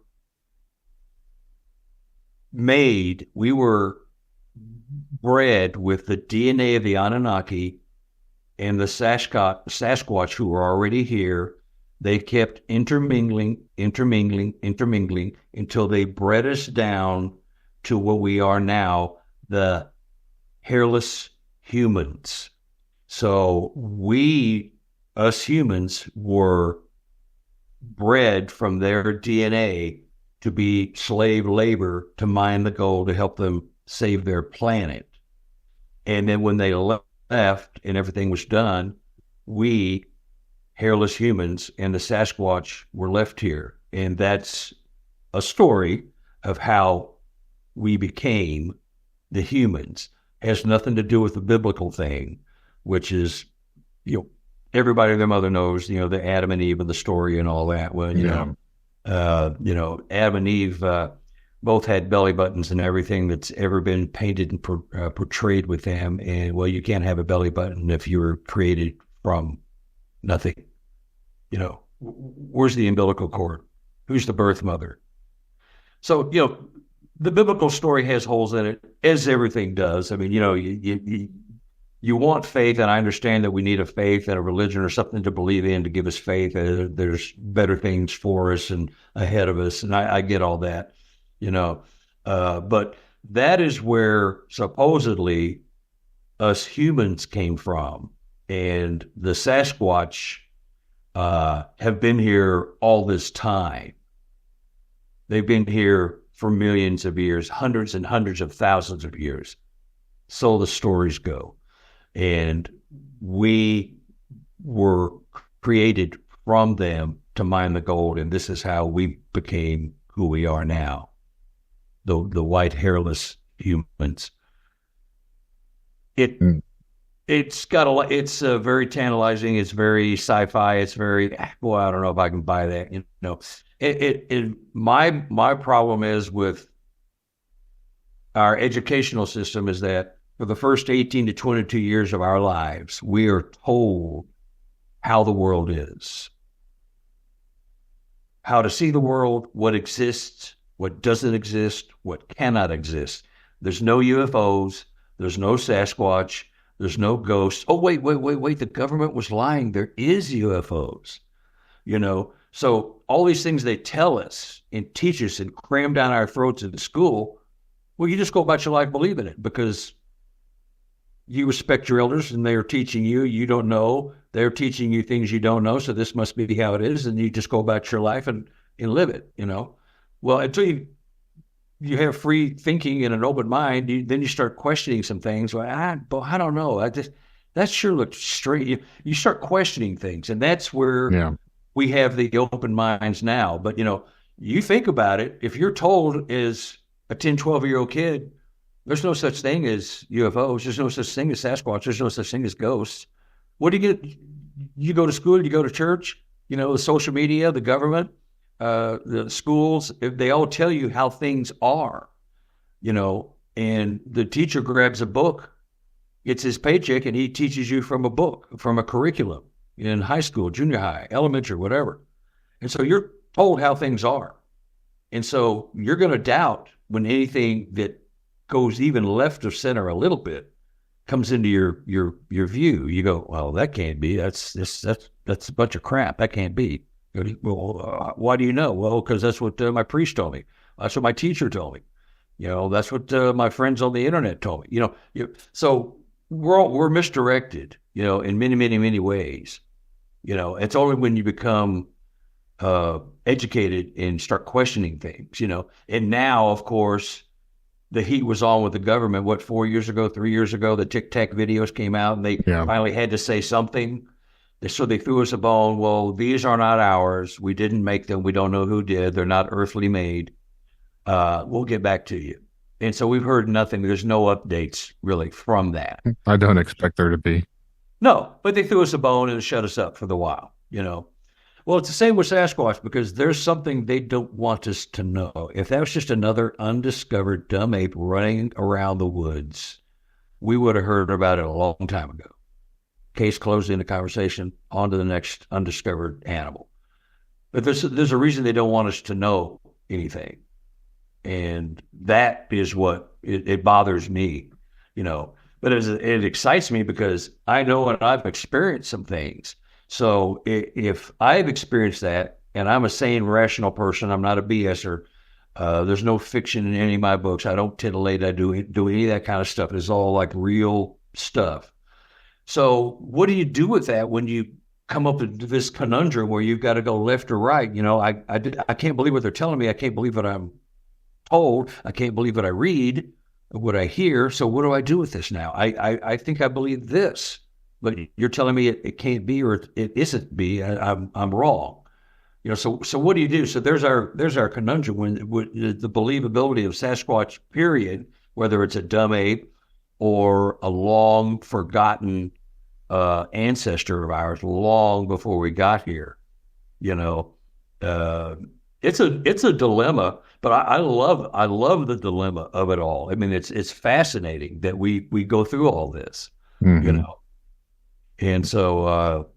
bred with the DNA of the Anunnaki and the Sasquatch who were already here. They kept intermingling until they bred us down to what we are now, the hairless humans. So us humans, were bred from their DNA to be slave labor to mine the gold to help them save their planet. And then when they left and everything was done, we, hairless humans, and the Sasquatch were left here. And that's a story of how we became the humans. It has nothing to do with the biblical thing, which is, everybody and their mother knows, the Adam and Eve and the story and all that. Well, Adam and Eve both had belly buttons and everything that's ever been painted and portrayed with them. And, well, you can't have a belly button if you were created from nothing. Where's the umbilical cord? Who's the birth mother? So, the biblical story has holes in it, as everything does. I mean, you want faith, and I understand that we need a faith and a religion or something to believe in to give us faith. There's better things for us and ahead of us, and I get all that, but that is where supposedly us humans came from, and the Sasquatch have been here all this time. They've been here for millions of years, hundreds and hundreds of thousands of years. So the stories go. And we were created from them to mine the gold, and this is how we became who we are now, the white hairless humans. It's very tantalizing. It's very sci-fi. It's very, boy, I don't know if I can buy that. My problem is with our educational system is that for the first 18 to 22 years of our lives, we are told how the world is, how to see the world, what exists, what doesn't exist, what cannot exist. There's no UFOs. There's no Sasquatch. There's no ghosts. Oh, wait. The government was lying. There is UFOs, So all these things they tell us and teach us and cram down our throats in school, well, you just go about your life believing it because you respect your elders and they're teaching you. You don't know. They're teaching you things you don't know. So this must be how it is. And you just go about your life and live it, Well, until you have free thinking and an open mind, then you start questioning some things. Well, I don't know. That sure looks straight. You start questioning things. And that's where we have the open minds now. But, you think about it. If you're told as a 10, 12-year-old kid, there's no such thing as UFOs. There's no such thing as Sasquatch. There's no such thing as ghosts. What do you get? You go to school, you go to church, the social media, the government, the schools, they all tell you how things are, and the teacher grabs a book, gets his paycheck, and he teaches you from a book, from a curriculum in high school, junior high, elementary, whatever. And so you're told how things are. And so you're going to doubt when anything that goes even left of center a little bit comes into your view. You go, well, that can't be. That's a bunch of crap. That can't be. Well, why do you know? Well, because that's what my priest told me. That's what my teacher told me. That's what my friends on the internet told me. So we're misdirected. In many, many, many ways. It's only when you become educated and start questioning things. And now, of course, the heat was on with the government. 4 years ago, 3 years ago, the Tic Tac videos came out, and they finally had to say something. So they threw us a bone. Well, these are not ours. We didn't make them. We don't know who did. They're not earthly made. We'll get back to you. And so we've heard nothing. There's no updates really from that. I don't expect there to be. No, but they threw us a bone and shut us up for the while, Well, it's the same with Sasquatch because there's something they don't want us to know. If that was just another undiscovered dumb ape running around the woods, we would have heard about it a long time ago. Case closed in the conversation, on to the next undiscovered animal. But there's a reason they don't want us to know anything. And that is what it bothers me, But it excites me because I know and I've experienced some things. So if I've experienced that, and I'm a sane, rational person, I'm not a BSer, there's no fiction in any of my books. I don't titillate. I do any of that kind of stuff. It's all like real stuff. So what do you do with that when you come up with this conundrum where you've got to go left or right? I can't believe what they're telling me. I can't believe what I'm told. I can't believe what I read, what I hear. So what do I do with this now? I think I believe this. But you're telling me it can't be or it isn't be. I'm wrong. So what do you do? So there's our conundrum when the believability of Sasquatch, period, whether it's a dumb ape or a long forgotten ancestor of ours, long before we got here. It's a dilemma, but I love the dilemma of it all. I mean, it's fascinating that we go through all this. Mm-hmm. And so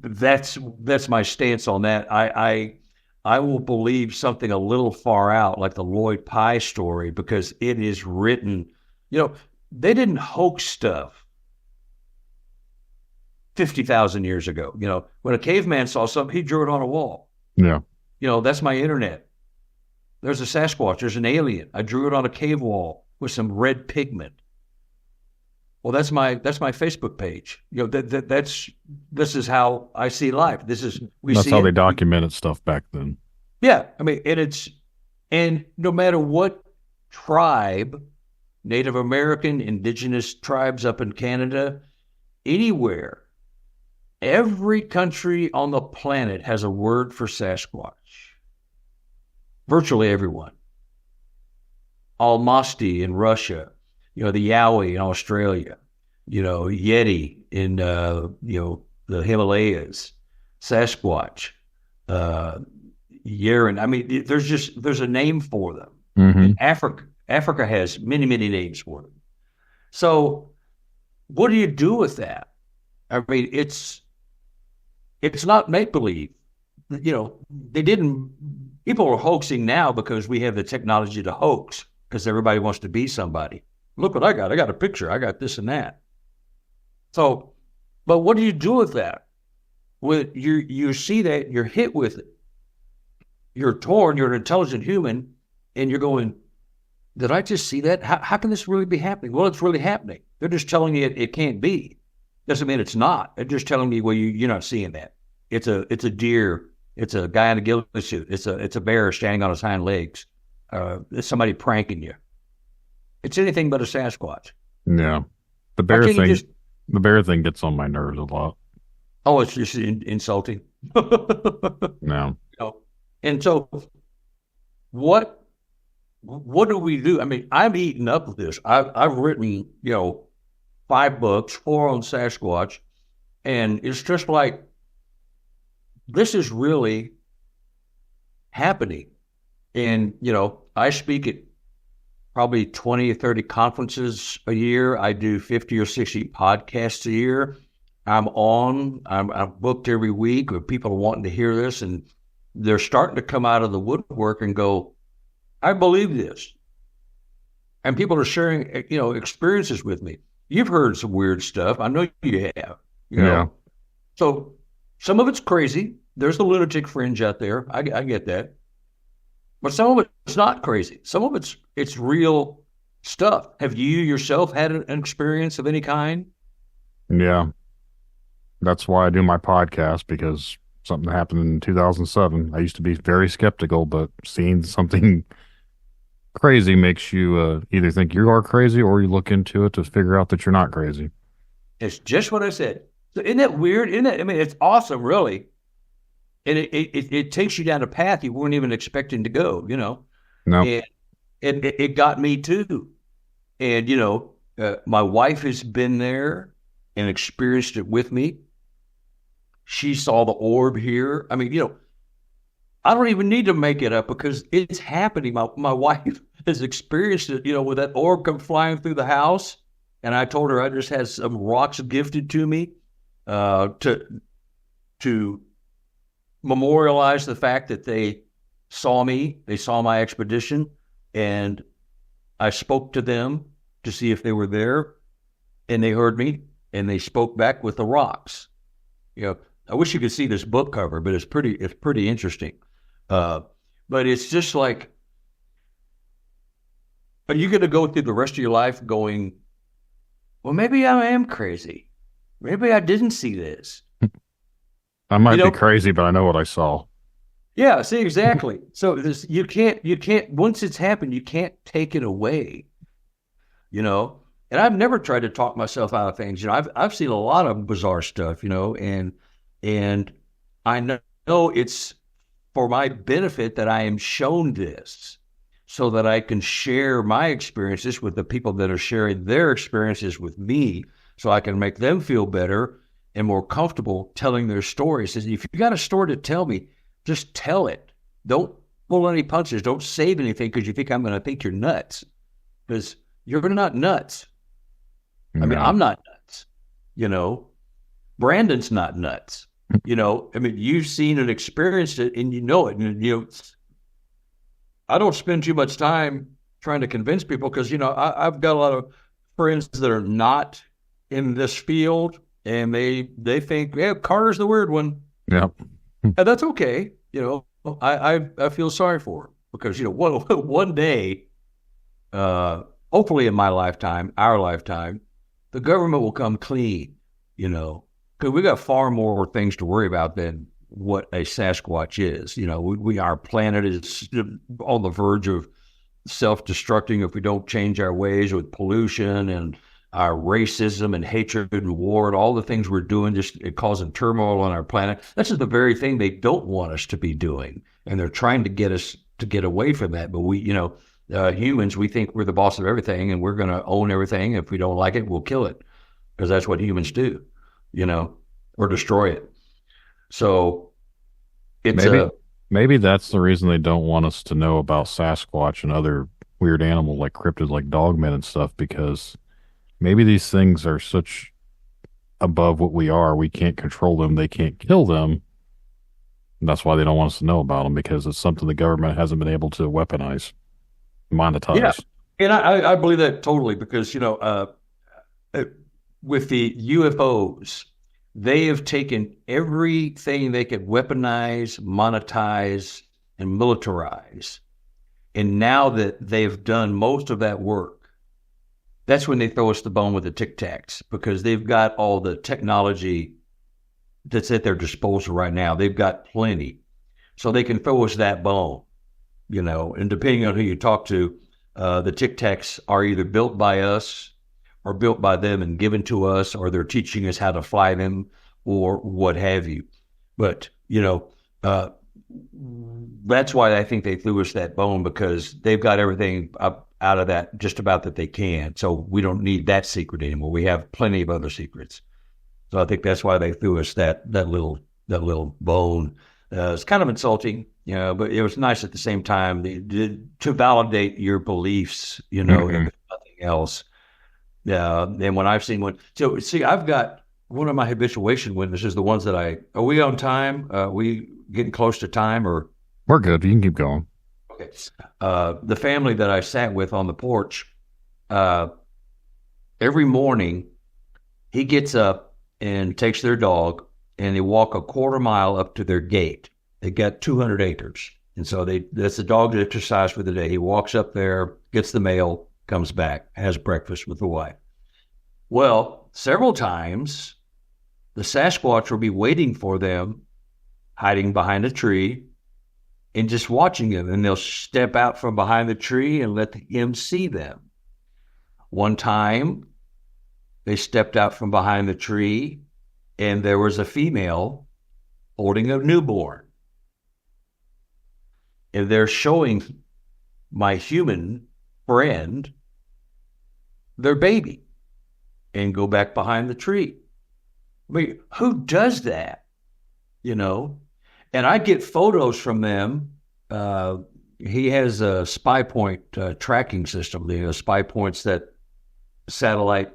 that's my stance on that. I will believe something a little far out, like the Lloyd Pye story, because it is written. They didn't hoax stuff 50,000 years ago. When a caveman saw something, he drew it on a wall. Yeah. That's my internet. There's a Sasquatch. There's an alien. I drew it on a cave wall with some red pigment. Well, that's my Facebook page. This is how I see life. That's how they documented stuff back then. Yeah, I mean, and no matter what tribe, Native American, indigenous tribes up in Canada, anywhere, every country on the planet has a word for Sasquatch. Virtually everyone. Almasty in Russia. The Yowie in Australia, Yeti in, the Himalayas, Sasquatch, Yeren. I mean, there's a name for them, Mm-hmm. And Africa has many, many names for them. So what do you do with that? I mean, it's not make-believe. You know, people are hoaxing now because we have the technology to hoax, because everybody wants to be somebody. Look what I got. I got a picture. I got this and that. So, but what do you do with that? When you see that, you're hit with it. You're torn. You're an intelligent human, and you're going, did I just see that? How can this really be happening? Well, it's really happening. They're just telling you it can't be. Doesn't mean it's not. They're just telling me, well, you're not seeing that. It's a deer. It's a guy in a ghillie suit. It's a bear standing on his hind legs. It's somebody pranking you. It's anything but a Sasquatch. Yeah. The bear thing. The bear thing gets on my nerves a lot. Oh, it's just insulting. No. And so, what do we do? I mean, I'm eating up with this. I've written 5 books, 4 on Sasquatch, and it's just like, this is really happening. And I speak at probably 20 or 30 conferences a year. I do 50 or 60 podcasts a year. I'm booked every week with people wanting to hear this, and they're starting to come out of the woodwork and go, I believe this. And people are sharing, experiences with me. You've heard some weird stuff. I know you have. Yeah. So some of it's crazy. There's the lunatic fringe out there. I get that. But some of it's not crazy. Some of it's real stuff. Have you yourself had an experience of any kind? Yeah. That's why I do my podcast, because something happened in 2007. I used to be very skeptical, but seeing something crazy makes you either think you are crazy, or you look into it to figure out that you're not crazy. It's just what I said. So isn't that weird? It's awesome, really. And it takes you down a path you weren't even expecting to go, No. And it got me too. And, my wife has been there and experienced it with me. She saw the orb here. I mean, I don't even need to make it up, because it's happening. My wife has experienced it, with that orb come flying through the house. And I told her I just had some rocks gifted to me to memorialize the fact that they saw me. They saw my expedition, and I spoke to them to see if they were there, and they heard me, and they spoke back with the rocks. I wish you could see this book cover, but it's pretty interesting. But it's just like, are you going to go through the rest of your life going, well, maybe I am crazy. Maybe I didn't see this. I might be crazy, but I know what I saw. Yeah, see, exactly. So you can't, once it's happened, you can't take it away, and I've never tried to talk myself out of things. I've seen a lot of bizarre stuff, and I know it's for my benefit that I am shown this, so that I can share my experiences with the people that are sharing their experiences with me, so I can make them feel better and more comfortable telling their stories. If you got a story to tell me, just tell it. Don't pull any punches. Don't save anything because you think I'm going to think you're nuts. Because you're not nuts. No. I mean, I'm not nuts. Brandon's not nuts. You've seen and experienced it, and you know it. And I don't spend too much time trying to convince people, because I've got a lot of friends that are not in this field, and they think, yeah, Carter's the weird one. Yeah. And that's okay. I feel sorry for him, because one day, hopefully in my lifetime, our lifetime, the government will come clean. Because we got far more things to worry about than what a Sasquatch is. Our planet is on the verge of self-destructing if we don't change our ways, with pollution and our racism and hatred and war and all the things we're doing, just causing turmoil on our planet. This is the very thing they don't want us to be doing. And they're trying to get us to get away from that. But we, humans, we think we're the boss of everything, and we're going to own everything. If we don't like it, we'll kill it, because that's what humans do, or destroy it. So it's Maybe that's the reason they don't want us to know about Sasquatch and other weird animals like cryptids like dogmen and stuff, because maybe these things are such above what we are. We can't control them. They can't kill them. And that's why they don't want us to know about them, because it's something the government hasn't been able to weaponize, monetize. Yeah, and I believe that totally because, with the UFOs, they have taken everything they could weaponize, monetize, and militarize. And now that they've done most of that work, that's when they throw us the bone with the Tic Tacs, because they've got all the technology that's at their disposal right now. They've got plenty. So they can throw us that bone, and depending on who you talk to, the Tic Tacs are either built by us or built by them and given to us, or they're teaching us how to fly them or what have you. But, that's why I think they threw us that bone, because they've got everything up out of that just about that they can. So we don't need that secret anymore. We have plenty of other secrets. So I think that's why they threw us that little bone. It's kind of insulting, but it was nice at the same time to validate your beliefs, if nothing else. And when I've seen one, so see, I've got one of my habituation witnesses, the ones that are we on time? We getting close to time, or? We're good. You can keep going. Okay. The family that I sat with on the porch, every morning he gets up and takes their dog and they walk a quarter mile up to their gate. They got 200 acres. And so that's the dog's exercise for the day. He walks up there, gets the mail, comes back, has breakfast with the wife. Well, several times the Sasquatch will be waiting for them, hiding behind a tree and just watching them. And they'll step out from behind the tree and let him see them. One time they stepped out from behind the tree and there was a female holding a newborn. And they're showing my human friend their baby and go back behind the tree. I mean, who does that? And I get photos from them. He has a spy point tracking system, the spy points, that satellite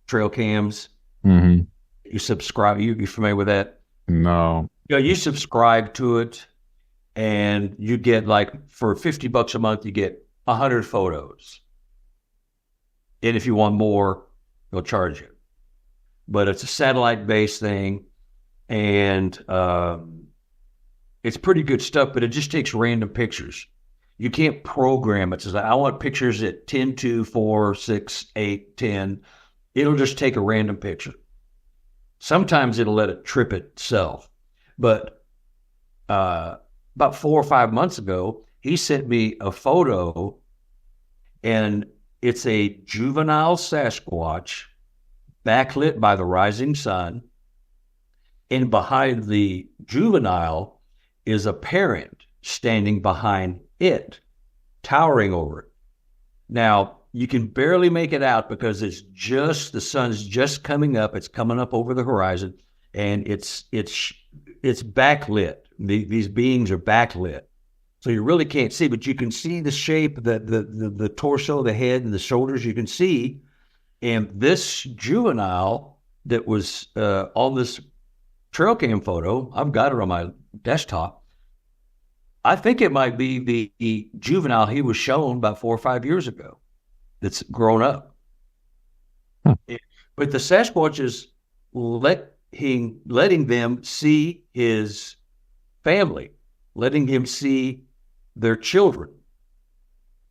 trail cams. Mm-hmm. You subscribe. You familiar with that? No. You subscribe to it. And you get, for $50 a month, you get 100 photos. And if you want more, they'll charge you. But it's a satellite-based thing, and it's pretty good stuff, but it just takes random pictures. You can't program it. It says, I want pictures at 10, 2, 4, 6, 8, 10. It'll just take a random picture. Sometimes it'll let it trip itself. But about 4 or 5 months ago, he sent me a photo, and it's a juvenile Sasquatch backlit by the rising sun. And behind the juvenile is a parent standing behind it, towering over it. Now, you can barely make it out because the sun's just coming up. It's coming up over the horizon, and it's backlit. These beings are backlit, so you really can't see, but you can see the shape, the torso, the head, and the shoulders. You can see, and this juvenile that was on this trail cam photo, I've got it on my desktop. I think it might be the juvenile he was shown about 4 or 5 years ago. That's grown up, but the Sasquatch is letting them see his family, letting him see their children.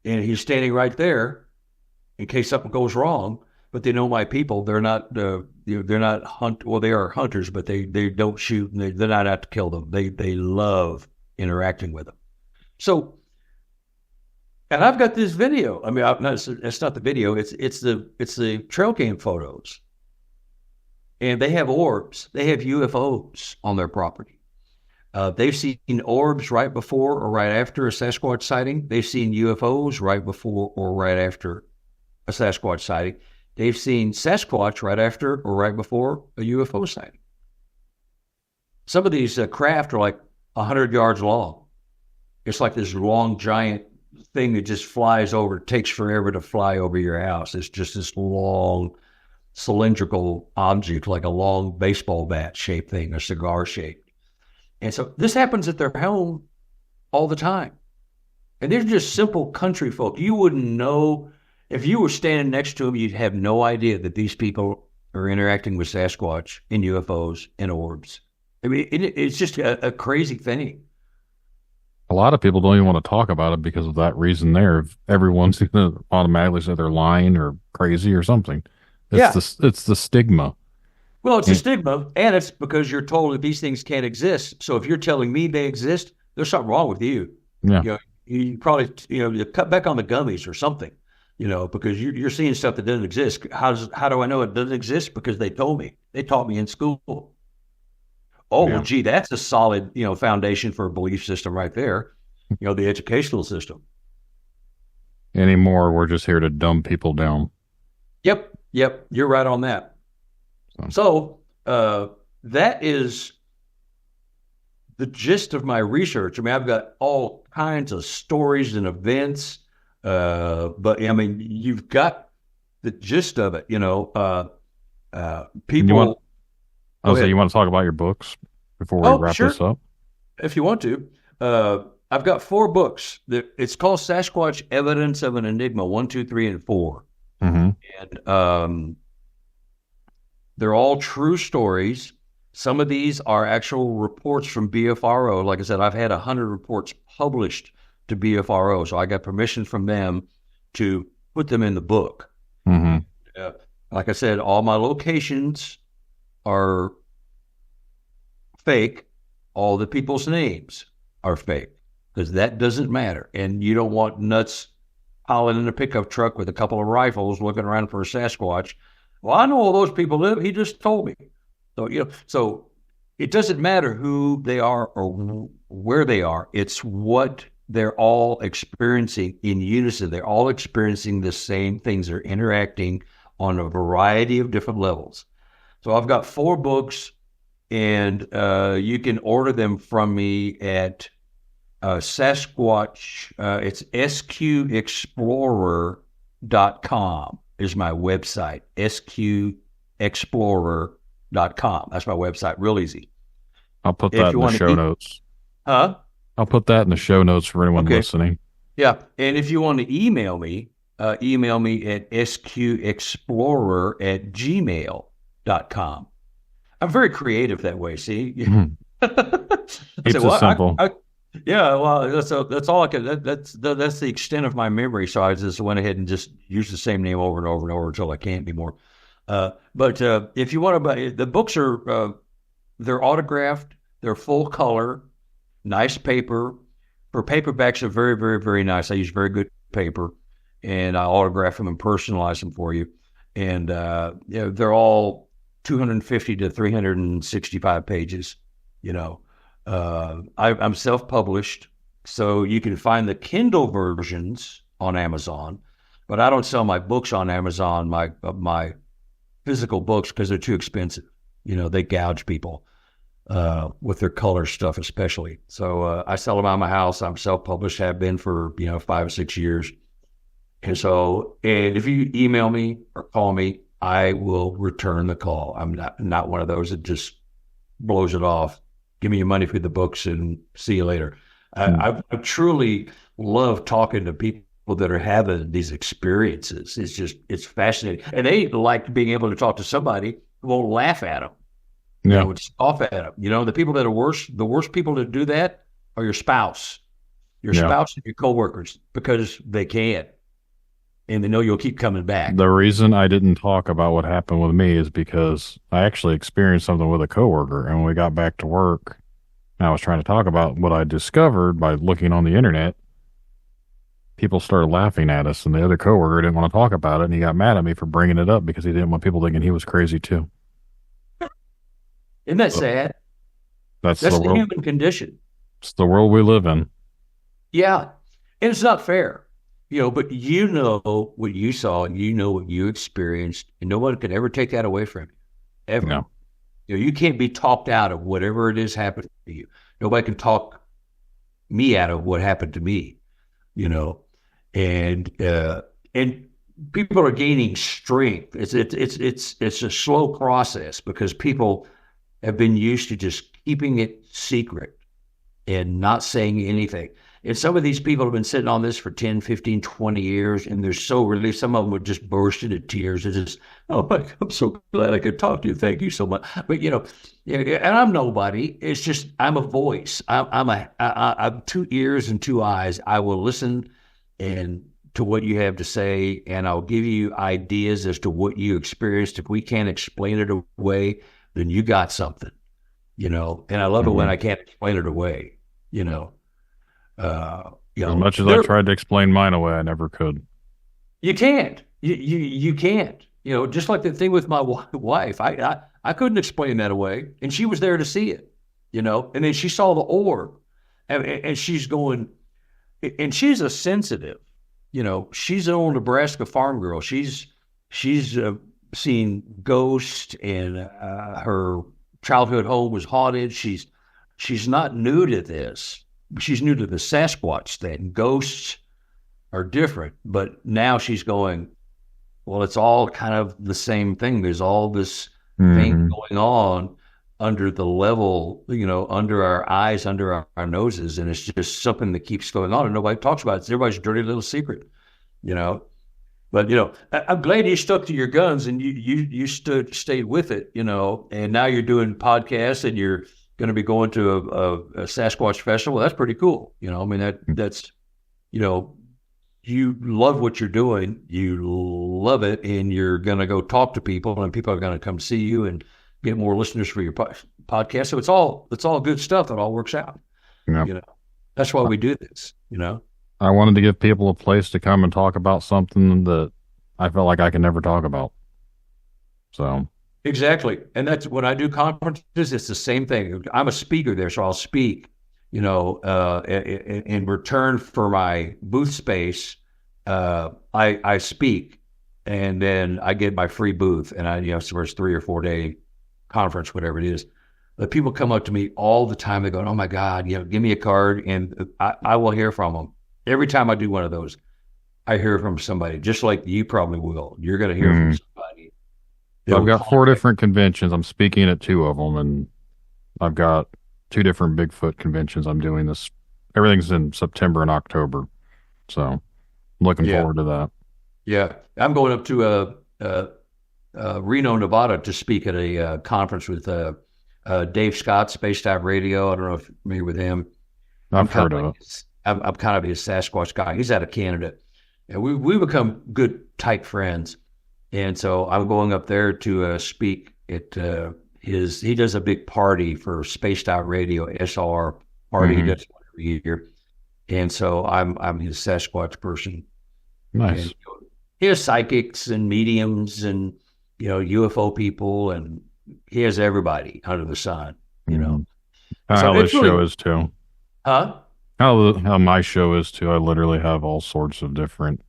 And he's standing right there in case something goes wrong, but they know my people. They're not, they are hunters, but they don't shoot, and they're not out to kill them. They love interacting with them. So, and I've got this video. I mean, it's not the video. It's the trail cam photos. And they have orbs. They have UFOs on their property. They've seen orbs right before or right after a Sasquatch sighting. They've seen UFOs right before or right after a Sasquatch sighting. They've seen Sasquatch right after or right before a UFO sighting. Some of these craft are like 100 yards long. It's like this long, giant thing that just flies over. It takes forever to fly over your house. It's just this long, cylindrical object, like a long baseball bat shaped thing, a cigar shape. And so this happens at their home all the time. And they're just simple country folk. You wouldn't know, if you were standing next to them, you'd have no idea that these people are interacting with Sasquatch and UFOs and orbs. I mean, it's just a crazy thing. A lot of people don't even want to talk about it because of that reason there. Everyone's going to automatically say they're lying or crazy or something. It's the stigma. Well, it's a stigma, and it's because you're told that these things can't exist. So if you're telling me they exist, there's something wrong with you. Yeah. You know, you probably, you cut back on the gummies or something, because you're seeing stuff that doesn't exist. How do I know it doesn't exist? Because they told me. They taught me in school. Oh, Yeah. well, gee, that's a solid, foundation for a belief system right there. The educational system. Anymore, we're just here to dumb people down. Yep. You're right on that. So that is the gist of my research. I mean, I've got all kinds of stories and events, but I mean, you've got the gist of it. People. You want to talk about your books before we wrap this up? If you want to. I've got 4 books. It's called Sasquatch Evidence of an Enigma, 1, 2, 3, and 4. Mm-hmm. And they're all true stories. Some of these are actual reports from BFRO. Like I said, I've had 100 reports published to BFRO, so I got permission from them to put them in the book. Mm-hmm. Like I said, all my locations are fake. All the people's names are fake because that doesn't matter. And you don't want nuts piling in a pickup truck with a couple of rifles looking around for a Sasquatch. Well, I know all those people live. He just told me. So, so it doesn't matter who they are or where they are. It's what they're all experiencing in unison. They're all experiencing the same things. They're interacting on a variety of different levels. So I've got 4 books, and you can order them from me at Sasquatch. It's sqexplorer.com is my website. sqexplorer.com. That's my website. Real easy. I'll put that in the show notes. Huh? I'll put that in the show notes for anyone listening. Yeah. And if you want to email me at sqexplorer@gmail.com. I'm very creative that way. See, Keeps it simple. That's all I can. That's the extent of my memory. So I just went ahead and just used the same name over and over and over until I can't anymore. But if you want to buy the books, they're autographed. They're full color, nice paper. For paperbacks, are very, very, very nice. I use very good paper, and I autograph them and personalize them for you. And they're all 250 to 365 pages. I'm self-published, so you can find the Kindle versions on Amazon, but I don't sell my books on Amazon, my physical books, because they're too expensive. They gouge people with their color stuff, especially. So I sell them out of my house. I'm self-published, have been for 5 or 6 years. And if you email me or call me, I will return the call. I'm not one of those that just blows it off. Give me your money for the books and see you later. I truly love talking to people that are having these experiences. It's fascinating. And they like being able to talk to somebody who won't laugh at them. Yeah. Scoff at them. The people that are the worst people to do that are your spouse. Spouse and your coworkers, because they can't. And they know you'll keep coming back. The reason I didn't talk about what happened with me is because I actually experienced something with a coworker, and when we got back to work, and I was trying to talk about what I discovered by looking on the internet, people started laughing at us, and the other coworker didn't want to talk about it, and he got mad at me for bringing it up because he didn't want people thinking he was crazy too. Isn't that sad? That's the world. human condition. It's the world we live in. Yeah, and it's not fair. But what you saw, and what you experienced, and no one could ever take that away from you, ever. No. You can't be talked out of whatever it is happened to you. Nobody can talk me out of what happened to me, and people are gaining strength. It's a slow process because people have been used to just keeping it secret and not saying anything. And some of these people have been sitting on this for 10, 15, 20 years, and they're so relieved. Some of them would just burst into tears. It's just, I'm so glad I could talk to you. Thank you so much. But, and I'm nobody. It's just, I'm a voice. I'm 2 ears and 2 eyes. I will listen to what you have to say, and I'll give you ideas as to what you experienced. If we can't explain it away, then you got something, and I love it when I can't explain it away, As much as I tried to explain mine away, I never could. You can't. You can't. Just like the thing with my wife, I couldn't explain that away, and she was there to see it. And then she saw the orb, and she's going, and she's a sensitive. She's an old Nebraska farm girl. She's seen ghosts, and her childhood home was haunted. She's not new to this. She's new to the Sasquatch thing. Ghosts are different, but now she's going, well, it's all kind of the same thing. There's all this thing going on under the level, under our eyes, under our noses, and it's just something that keeps going on, and nobody talks about it. It's everybody's dirty little secret, But I'm glad you stuck to your guns and you stayed with it, and now you're doing podcasts and you're going to be going to a Sasquatch festival. That's pretty cool. That's you love what you're doing. You love it, and you're going to go talk to people, and people are going to come see you and get more listeners for your podcast. So it's all good stuff. That all works out. Yeah. That's why we do this. I wanted to give people a place to come and talk about something that I felt like I could never talk about. So. Exactly. And that's when I do conferences, it's the same thing. I'm a speaker there, so I'll speak, in return for my booth space, I speak, and then I get my free booth, and so it's 3 or 4 day conference, whatever it is. But people come up to me all the time. They go, oh my God, give me a card, and I will hear from them. Every time I do one of those, I hear from somebody, just like you probably will. You're going to hear from somebody. So I've got 4 different conventions. I'm speaking at 2 of them, and I've got 2 different Bigfoot conventions. I'm doing this. Everything's in September and October, so I'm looking forward to that. Yeah, I'm going up to Reno, Nevada, to speak at a conference with Dave Scott, Space Time Radio. I don't know if you're familiar with him. I've heard of it. I'm kind of his Sasquatch guy. He's out of Canada, and we become good, tight friends. And so I'm going up there to speak at he does a big party for Spaced Out Radio, SR party. He does one every year. And so I'm his Sasquatch person. Nice. And he has psychics and mediums and, UFO people, and he has everybody under the sun, How this show is too. Huh? How my show is too. I literally have all sorts of different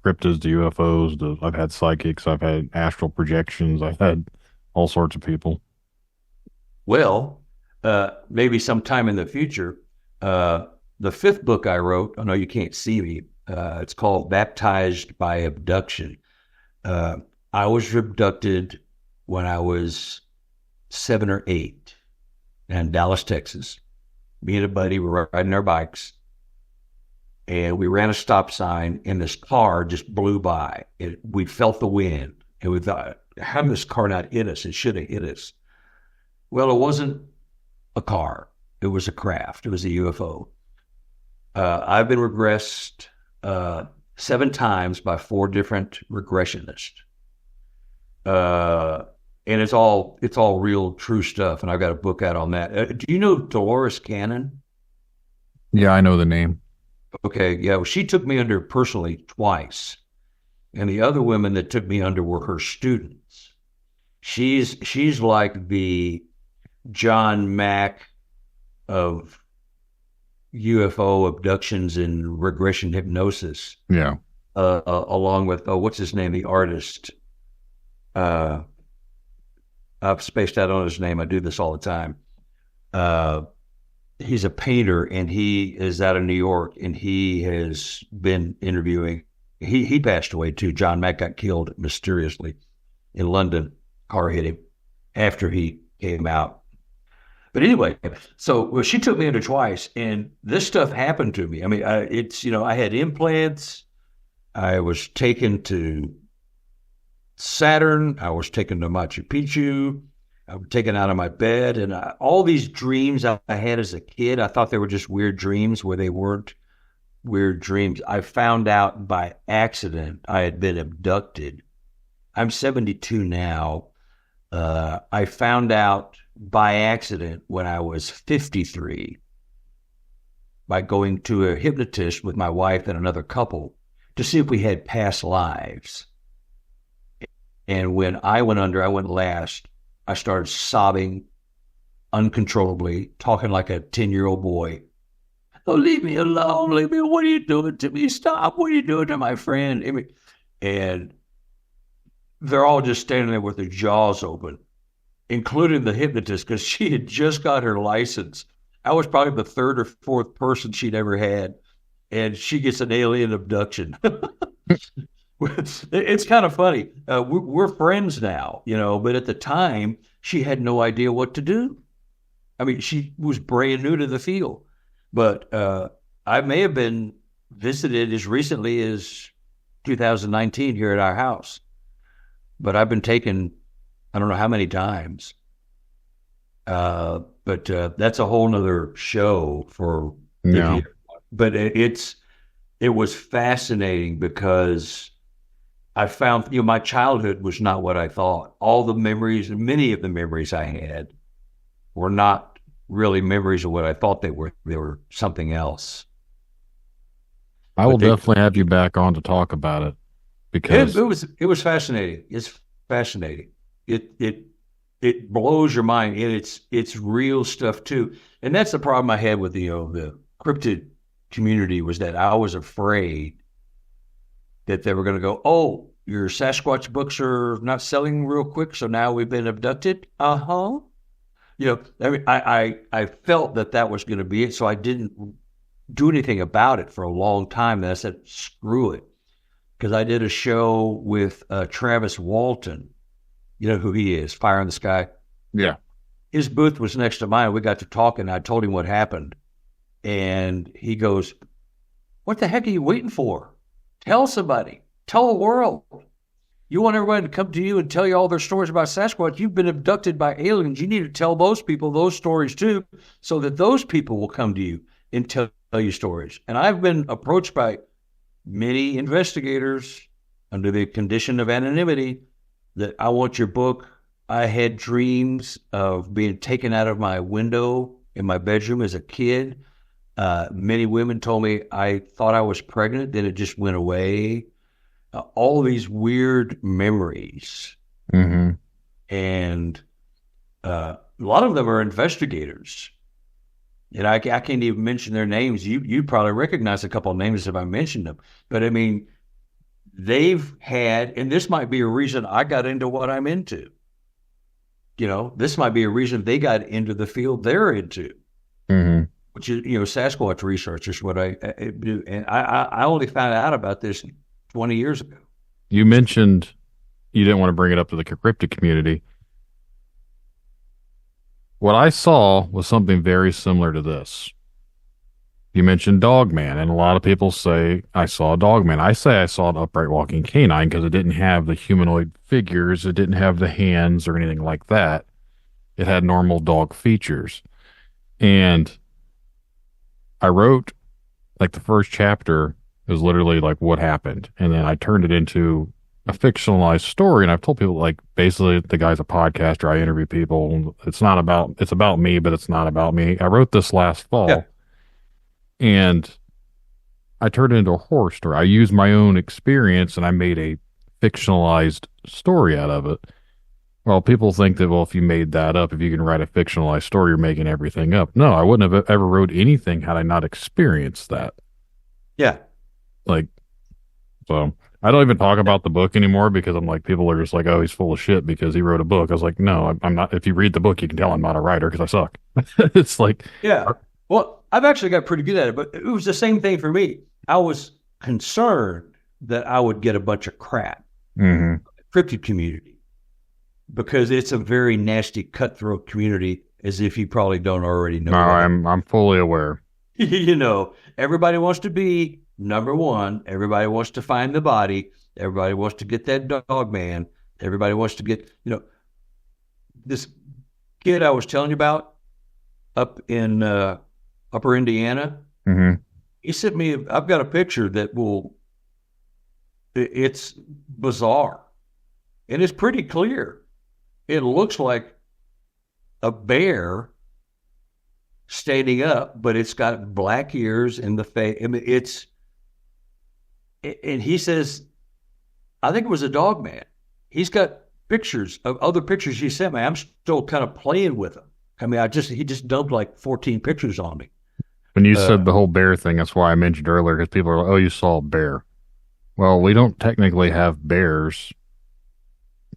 cryptids to UFOs. I've had psychics. I've had astral projections. I've had all sorts of people. Well, maybe sometime in the future, the 5th book I wrote, I know you can't see me, it's called Baptized by Abduction. I was abducted when I was 7 or 8 in Dallas, Texas. Me and a buddy were riding our bikes, and we ran a stop sign, and this car just blew by. We felt the wind, and we thought, how did this car not hit us? It should have hit us. Well, it wasn't a car. It was a craft. It was a UFO. I've been regressed 7 times by 4 different regressionists. And it's all real, true stuff. And I've got a book out on that. Do you know Dolores Cannon? Yeah, I know the name. Okay, yeah. Well, she took me under personally twice. And the other women that took me under were her students. She's like the John Mack of UFO abductions and regression hypnosis. Yeah. Along with, what's his name? The artist. I've spaced out on his name. I do this all the time. He's a painter, and he is out of New York, and he has been interviewing. He passed away too. John Mack got killed mysteriously in London. Car hit him after he came out. But anyway, so she took me under twice, and this stuff happened to me. I mean, I had implants. I was taken to Saturn. I was taken to Machu Picchu. I was taken out of my bed, and all these dreams I had as a kid, I thought they were just weird dreams where they weren't weird dreams. I found out by accident I had been abducted. I'm 72 now. I found out by accident when I was 53 by going to a hypnotist with my wife and another couple to see if we had past lives. And when I went last, I started sobbing uncontrollably, talking like a 10-year-old boy. Oh, leave me alone. Leave me. What are you doing to me? Stop. What are you doing to my friend? And they're all just standing there with their jaws open, including the hypnotist, because she had just got her license. I was probably the third or fourth person she'd ever had, and she gets an alien abduction. It's kind of funny. We're friends now, but at the time, she had no idea what to do. I mean, she was brand new to the field. But I may have been visited as recently as 2019 here at our house. But I've been taken, I don't know how many times. But that's a whole nother show for Yeah. But it was fascinating because I found, my childhood was not what I thought. All the memories, many of the memories I had were not really memories of what I thought they were. They were something else. I will definitely have you back on to talk about it because it was fascinating. It's fascinating. It blows your mind, and it's real stuff too. And that's the problem I had with the cryptid community, was that I was afraid that they were going to go, oh, your Sasquatch books are not selling real quick, so now we've been abducted. I mean, I felt that was going to be it, so I didn't do anything about it for a long time. And I said, screw it, because I did a show with Travis Walton. You know who he is, Fire in the Sky. Yeah. His booth was next to mine. We got to talking. I told him what happened, and he goes, "What the heck are you waiting for? Tell somebody. Tell the world. You want everybody to come to you and tell you all their stories about Sasquatch. You've been abducted by aliens. You need to tell those people those stories too, so that those people will come to you and tell you stories." And I've been approached by many investigators under the condition of anonymity that I want your book. I had dreams of being taken out of my window in my bedroom as a kid. Many women told me I thought I was pregnant, then it just went away. All these weird memories. Mm-hmm. And a lot of them are investigators. And I can't even mention their names. You probably recognize a couple of names if I mentioned them. But I mean, they've had, and this might be a reason I got into what I'm into. This might be a reason they got into the field they're into. Mm-hmm. Which is, Sasquatch research is what I do. And I only found out about this 20 years ago. You mentioned you didn't want to bring it up to the cryptid community. What I saw was something very similar to this. You mentioned Dogman, and a lot of people say, I saw a Dogman. I say I saw an upright walking canine because it didn't have the humanoid figures. It didn't have the hands or anything like that. It had normal dog features. And I wrote, like, the first chapter is literally like what happened. And then I turned it into a fictionalized story. And I've told people, like, basically the guy's a podcaster. I interview people. It's about me, but it's not about me. I wrote this last fall. Yeah. And I turned it into a horror story. I used my own experience and I made a fictionalized story out of it. Well, people think that, well, if you made that up, if you can write a fictionalized story, you're making everything up. No, I wouldn't have ever wrote anything had I not experienced that. Yeah. So I don't even talk about the book anymore because I'm like, people are just like, oh, he's full of shit because he wrote a book. I was like, no, I'm not. If you read the book, you can tell I'm not a writer because I suck. It's like, Yeah. Well, I've actually got pretty good at it, but it was the same thing for me. I was concerned that I would get a bunch of crap mhm. cryptid community because it's a very nasty, cutthroat community, as if you probably don't already know. No, that. I'm fully aware. You know, everybody wants to be number one. Everybody wants to find the body. Everybody wants to get that dog man. Everybody wants to get, this kid I was telling you about up in Upper Indiana. Hmm. He sent me, I've got a picture that it's bizarre. And it's pretty clear. It looks like a bear standing up, but it's got black ears in the face. I mean, and he says, I think it was a dog man. He's got pictures of other pictures he sent me. I'm still kind of playing with them. I mean, he just dumped like 14 pictures on me. When you said the whole bear thing, that's why I mentioned earlier, because people are like, oh, you saw a bear. Well, we don't technically have bears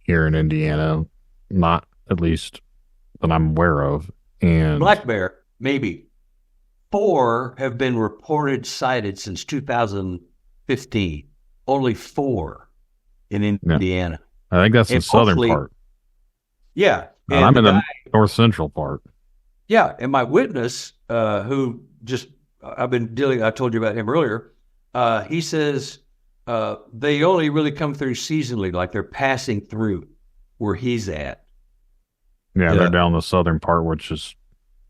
here in Indiana, not at least that I'm aware of. And Black bear, maybe. 4 have been reported sighted since 2015. Only 4 in Indiana. I think that's the And southern mostly- part. Yeah. And I'm in the guy- north central part. Yeah, and my witness, who I told you about him earlier, he says they only really come through seasonally, like they're passing through where he's at. Yeah, Yeah. they're down the southern part, which is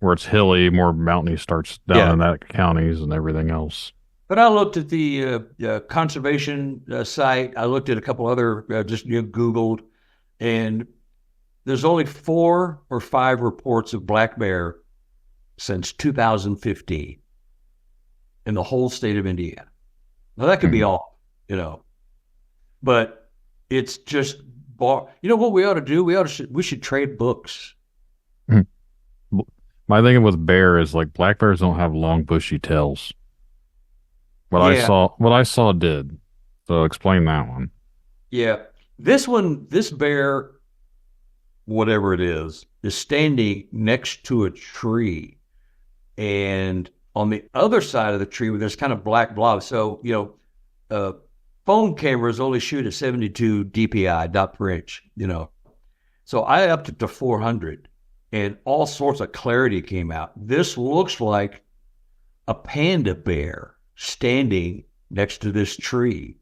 where it's hilly, more mountainy starts down in that counties and everything else. But I looked at the conservation site. I looked at a couple other, Googled, and there's only 4 or 5 reports of black bear since 2015 in the whole state of Indiana. Now that could be all, but it's just what we ought to do? We should trade books. My thinking with bear is like black bears don't have long bushy tails. What I saw did. So explain that one. Yeah, this bear, whatever it is standing next to a tree, and on the other side of the tree, there's kind of black blob. So phone cameras only shoot at 72 DPI dot per inch. So I upped it to 400, and all sorts of clarity came out. This looks like a panda bear standing next to this tree.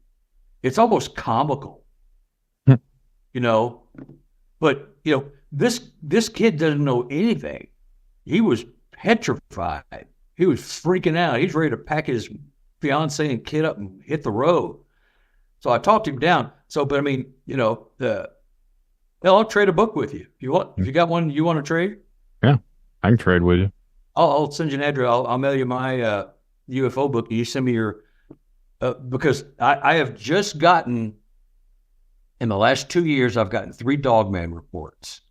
It's almost comical, But this kid doesn't know anything. He was petrified. He was freaking out. He's ready to pack his fiance and kid up and hit the road. So I talked him down. But I mean, I'll trade a book with you if you want. If you got one you want to trade, Yeah, I can trade with you. I'll send you an address. I'll mail you my UFO book. And you send me your because I have just gotten. In the last 2 years, I've gotten 3 dogman reports.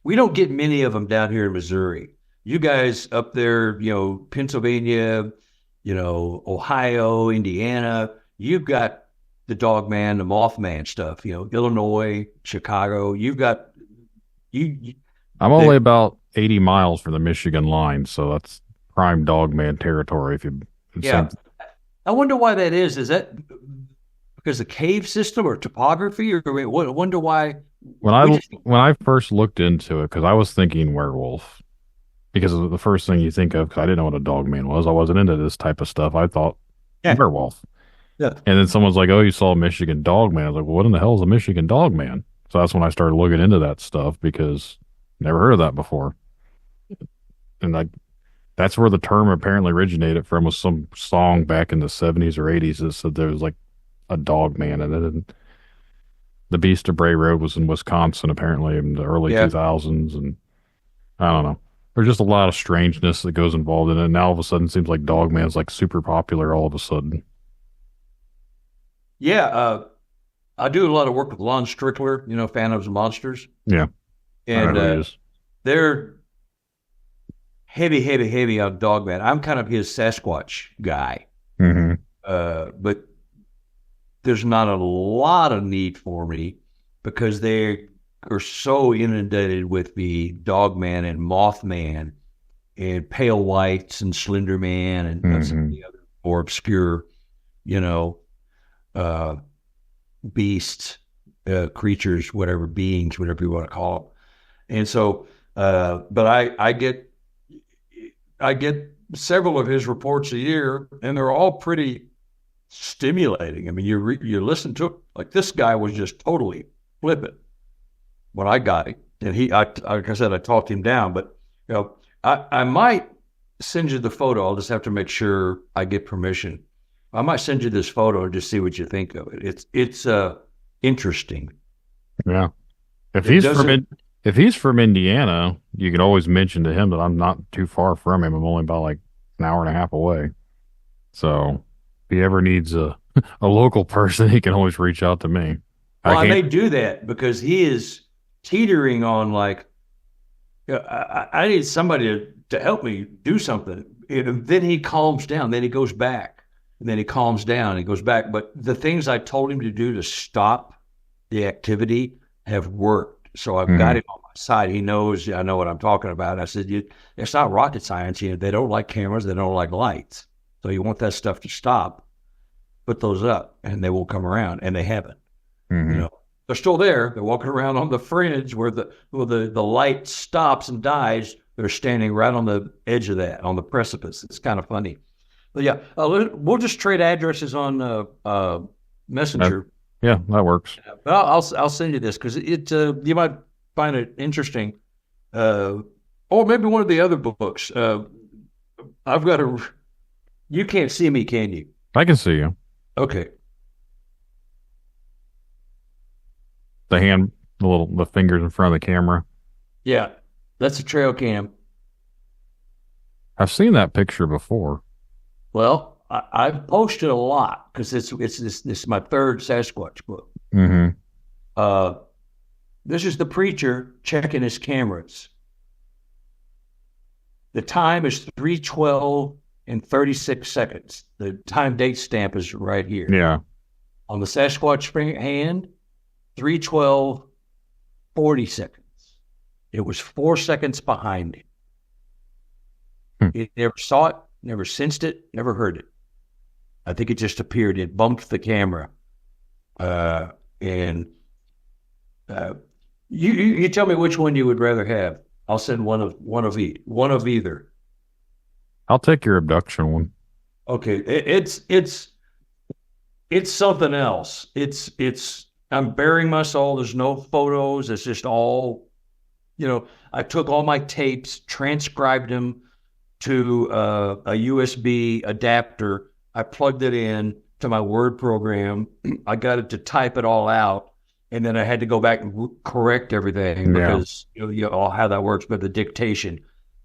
We don't get many of them down here in Missouri. You guys up there, Pennsylvania, Ohio, Indiana, you've got the dogman, the mothman stuff, Illinois, Chicago. You've got I'm only about 80 miles from the Michigan line, so that's prime dogman territory. I wonder why that is. Is that because of cave system or topography, or I wonder why? When I first looked into it, because I was thinking werewolf, because of the first thing you think of, because I didn't know what a dogman was. I wasn't into this type of stuff. I thought werewolf. Yeah. And then someone's like, "Oh, you saw a Michigan dogman." I was like, "Well, what in the hell is a Michigan dogman?" So that's when I started looking into that stuff because never heard of that before. And that's where the term apparently originated from, was some song back in the 70s or 80s that said there was like a dog man, and then the Beast of Bray Road was in Wisconsin apparently in the early 2000s, and I don't know. There's just a lot of strangeness that goes involved in it. And now all of a sudden it seems like Dogman's like super popular all of a sudden. Yeah, I do a lot of work with Lon Strickler, Phantoms and Monsters. Yeah, and they're heavy on Dogman. I'm kind of his Sasquatch guy. Mm-hmm. But there's not a lot of need for me because they are so inundated with the Dogman and Mothman and Pale Whites and Slender Man and some of the other more obscure, beasts, creatures, whatever, beings, whatever you want to call them. And so, but I get several of his reports a year, and they're all pretty stimulating. I mean, you listen to it, like this guy was just totally flippant when I got him, and like I said, I talked him down. But I might send you the photo. I'll just have to make sure I get permission. I might send you this photo and just see what you think of it. It's interesting. Yeah. If he's from Indiana, you can always mention to him that I'm not too far from him. I'm only about like an hour and a half away. So if he ever needs a local person, he can always reach out to me. Well, I may do that because he is teetering on like, I need somebody to help me do something. And then he calms down. Then he goes back. And then he calms down and he goes back. But the things I told him to do to stop the activity have worked. So I've got him on my side. He knows I know what I'm talking about. I said, it's not rocket science. They don't like cameras. They don't like lights. So you want that stuff to stop, put those up, and they will come around. And they haven't. They're still there. They're walking around on the fringe where the light stops and dies. They're standing right on the edge of that, on the precipice. It's kind of funny. But yeah, we'll just trade addresses on Messenger. Yeah, that works. I'll send you this because you might find it interesting, or maybe one of the other books. I've got you can't see me, can you? I can see you. Okay. The fingers in front of the camera. Yeah, that's a trail cam. I've seen that picture before. Well, I've posted a lot because it's my third Sasquatch book. This is the preacher checking his cameras. The time is 3:12 and 36 seconds. The time date stamp is right here. Yeah. On the Sasquatch hand, 3:12, 40 seconds. It was 4 seconds behind him. He never saw it, never sensed it, never heard it. I think it just appeared. It bumped the camera. You tell me which one you would rather have. I'll send one of either. I'll take your abduction one. Okay, it's something else. I'm bearing my soul. There's no photos. It's just all, I took all my tapes, transcribed them to a USB adapter. I plugged it in to my Word program. I got it to type it all out, and then I had to go back and correct everything because all how that works, but the dictation.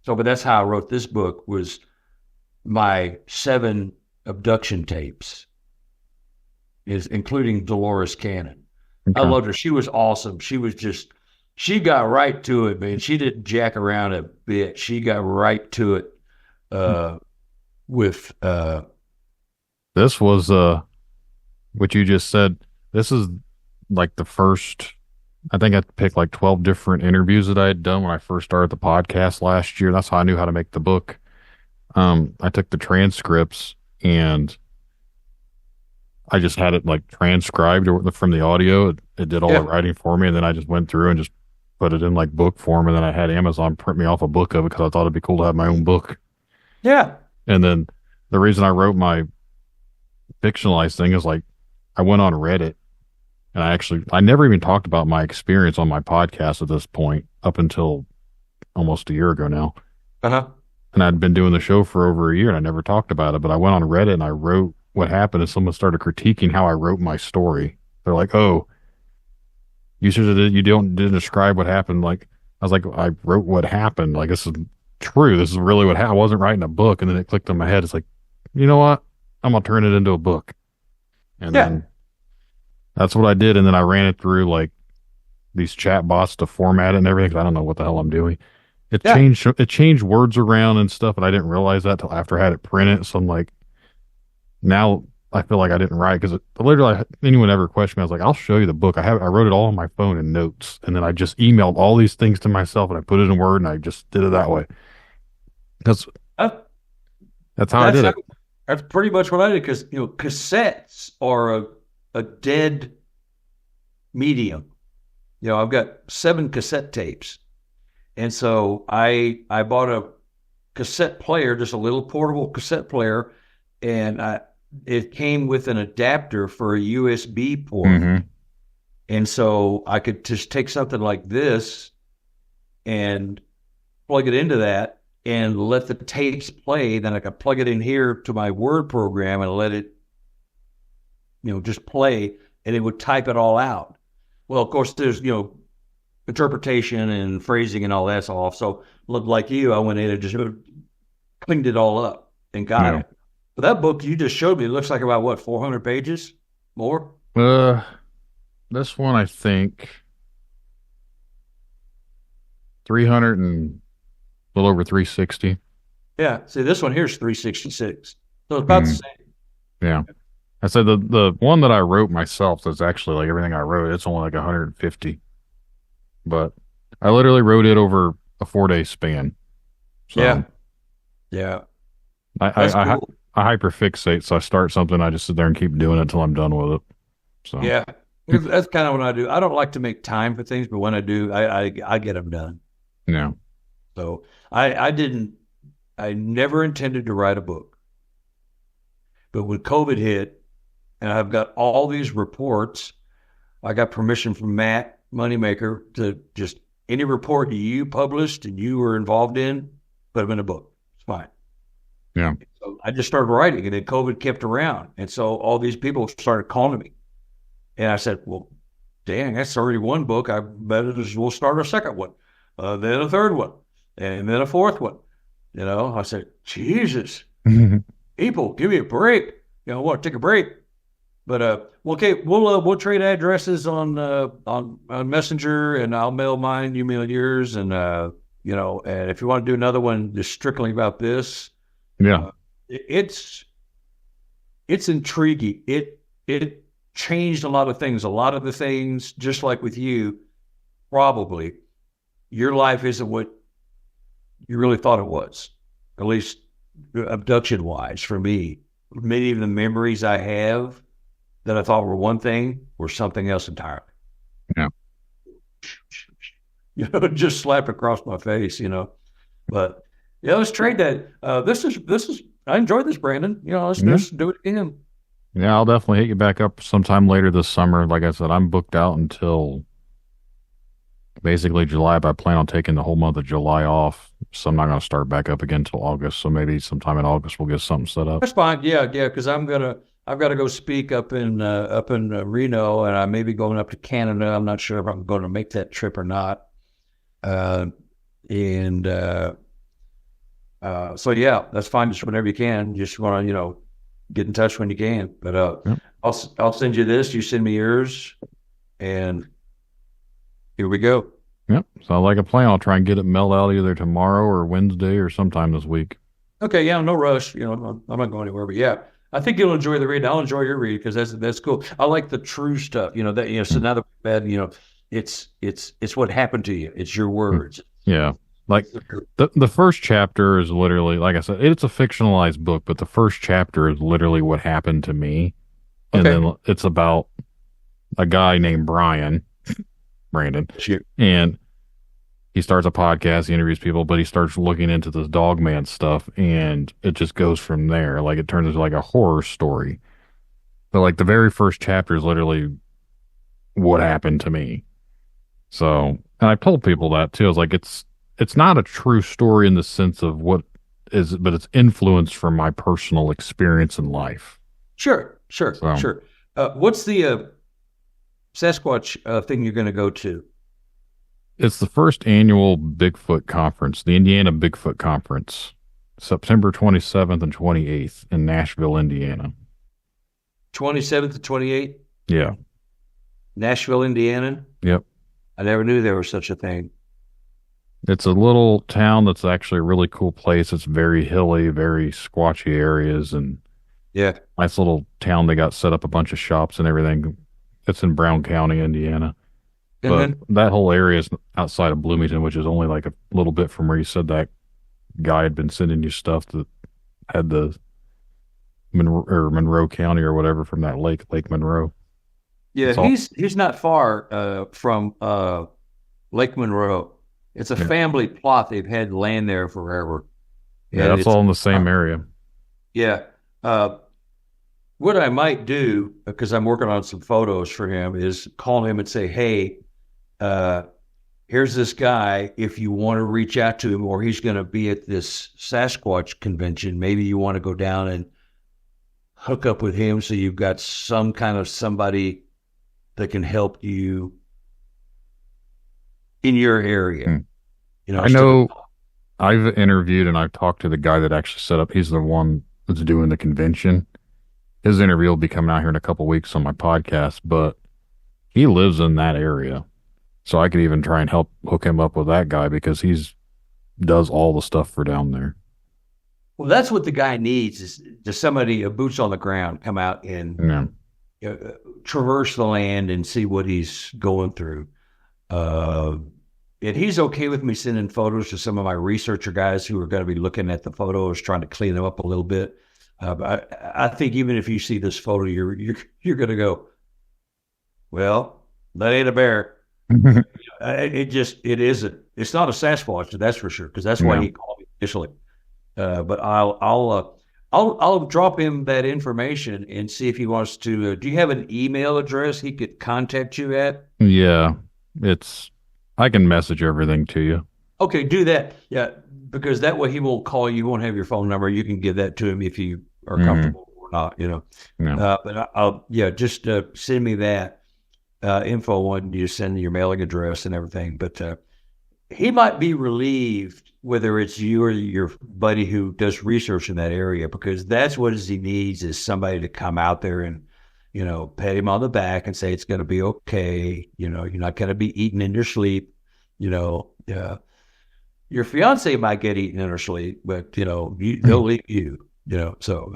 But that's how I wrote this book, was my 7 abduction tapes, including Dolores Cannon. Okay. I loved her. She was awesome. She got right to it, man. She didn't jack around a bit. She got right to it with this was what you just said. This is like the first, I think I picked like 12 different interviews that I had done when I first started the podcast last year. That's how I knew how to make the book. I took the transcripts and I just had it like transcribed from the audio. It did all the writing for me, and then I just went through and just put it in like book form, and then I had Amazon print me off a book of it because I thought it'd be cool to have my own book. Yeah. And then the reason I wrote my fictionalized thing is like I went on Reddit, and I never even talked about my experience on my podcast at this point up until almost a year ago now. And I'd been doing the show for over a year, and I never talked about it, but I went on Reddit and I wrote what happened, and someone started critiquing how I wrote my story. They're like, "Oh, you didn't describe what happened." Like, I was like, I wrote what happened. Like, this is true. This is really what happened. I wasn't writing a book. And then it clicked in my head. It's like, you know what? I'm going to turn it into a book. And then that's what I did. And then I ran it through like these chat bots to format it and everything, 'cause I don't know what the hell I'm doing. It changed words around and stuff, and I didn't realize that till after I had it printed. So I'm like, now I feel like I didn't write because literally anyone ever questioned me, I was like, I'll show you the book. I wrote it all on my phone in notes, and then I just emailed all these things to myself, and I put it in Word, and I just did it that way. That's how I did it. That's pretty much what I did because cassettes are a dead medium. I've got 7 cassette tapes, and so I bought a cassette player, just a little portable cassette player, and it came with an adapter for a USB port. Mm-hmm. And so I could just take something like this and plug it into that and let the tapes play. Then I could plug it in here to my Word program and let it, just play, and it would type it all out. Well, of course, there's, interpretation and phrasing and all that's off. So like you, I went in and just cleaned it all up and got it. But that book you just showed me, it looks like about 400 pages? More? This one, I think 300 and a little over 360. Yeah. See, this one here is 366. So it's about the same. Yeah. I said the one that I wrote myself that's actually like everything I wrote, it's only like 150. But I literally wrote it over a 4-day span. So Yeah. I hyperfixate, so I start something, I just sit there and keep doing it until I'm done with it. So yeah, that's kind of what I do. I don't like to make time for things, but when I do, I get them done. Yeah. So I never intended to write a book, but when COVID hit, and I've got all these reports, I got permission from Matt Moneymaker to just any report you published and you were involved in, put them in a book. It's fine. Yeah. So I just started writing, and then COVID kept around. And so all these people started calling me. And I said, well, dang, that's already one book. I better we'll start a second one, then a third one, and then a fourth one. I said, Jesus, people, give me a break. I want to take a break. But okay, we'll trade addresses on Messenger, and I'll mail mine, you mail yours, and and if you want to do another one just strictly about this, it's intriguing. It changed a lot of things. A lot of the things, just like with you, probably your life isn't what you really thought it was, at least abduction wise for me. Many of the memories I have that I thought were one thing were something else entirely. Yeah. Just slap across my face, But yeah, let's trade that. This is I enjoyed this, Brandon. Let's do it again. Yeah, I'll definitely hit you back up sometime later this summer. Like I said, I'm booked out until basically July, but I plan on taking the whole month of July off. So I'm not going to start back up again until August. So maybe sometime in August we'll get something set up. That's fine. Yeah, because I've got to go speak up in Reno, and I may be going up to Canada. I'm not sure if I'm going to make that trip or not. So yeah, that's fine. Just whenever you can. Just want to get in touch when you can. But Yep. I'll send you this. You send me yours, and here we go. Yep. So like a plan, I'll try and get it mailed out either tomorrow or Wednesday or sometime this week. Okay. Yeah. No rush. I'm not going anywhere. But yeah, I think you'll enjoy the read. I'll enjoy your read because that's cool. I like the true stuff. So now that we've had, it's what happened to you. It's your words. Yeah. Like the first chapter is literally, like I said, it's a fictionalized book, but the first chapter is literally what happened to me. And then it's about a guy named Brandon, and he starts a podcast, he interviews people, but he starts looking into this dogman stuff, and it just goes from there. Like it turns into like a horror story. But like the very first chapter is literally what happened to me. So, and I've told people that too. I was like, it's not a true story in the sense of what is, but it's influenced from my personal experience in life. Sure. What's the Sasquatch thing you're going to go to? It's the first annual Bigfoot Conference, the Indiana Bigfoot Conference, September 27th and 28th in Nashville, Indiana. 27th to 28th? Yeah. Nashville, Indiana? Yep. I never knew there was such a thing. It's a little town that's actually a really cool place. It's very hilly, very squatchy areas, and Yeah. Nice little town. They got set up a bunch of shops and everything. It's in Brown County, Indiana. But that whole area is outside of Bloomington, which is only like a little bit from where you said that guy had been sending you stuff that had the Monroe County or whatever from that Lake Monroe. Yeah, he's not far from Lake Monroe. It's a family plot. They've had land there forever. Yeah, that's all in the same area. Yeah. What I might do, because I'm working on some photos for him, is call him and say, hey, here's this guy. If you want to reach out to him, or he's going to be at this Sasquatch convention, maybe you want to go down and hook up with him so you've got some kind of somebody that can help you in your area. You know, I know I've interviewed and I've talked to the guy that actually set up. He's the one that's doing the convention. His interview will be coming out here in a couple weeks on my podcast, but he lives in that area. So I could even try and help hook him up with that guy because does all the stuff for down there. Well, that's what the guy needs is just somebody, a boots on the ground, come out and traverse the land and see what he's going through. And he's okay with me sending photos to some of my researcher guys who are going to be looking at the photos, trying to clean them up a little bit. But I think even if you see this photo, you're going to go, well, that ain't a bear. It isn't. It's not a Sasquatch, that's for sure, because that's why he called me initially. But I'll drop him that information and see if he wants to. Do you have an email address he could contact you at? Yeah, I can message everything to you. Okay, do that. Yeah, because that way he won't call you. He won't have your phone number. You can give that to him if you are comfortable or not. You know. Yeah. But I'll just send me that info when you send your mailing address and everything. But he might be relieved whether it's you or your buddy who does research in that area, because that's what he needs is somebody to come out there and, you know, pat him on the back and say, it's going to be okay. You know, you're not going to be eating in your sleep. You know, your fiance might get eaten in her sleep, but, you know, they'll leave you, you know, so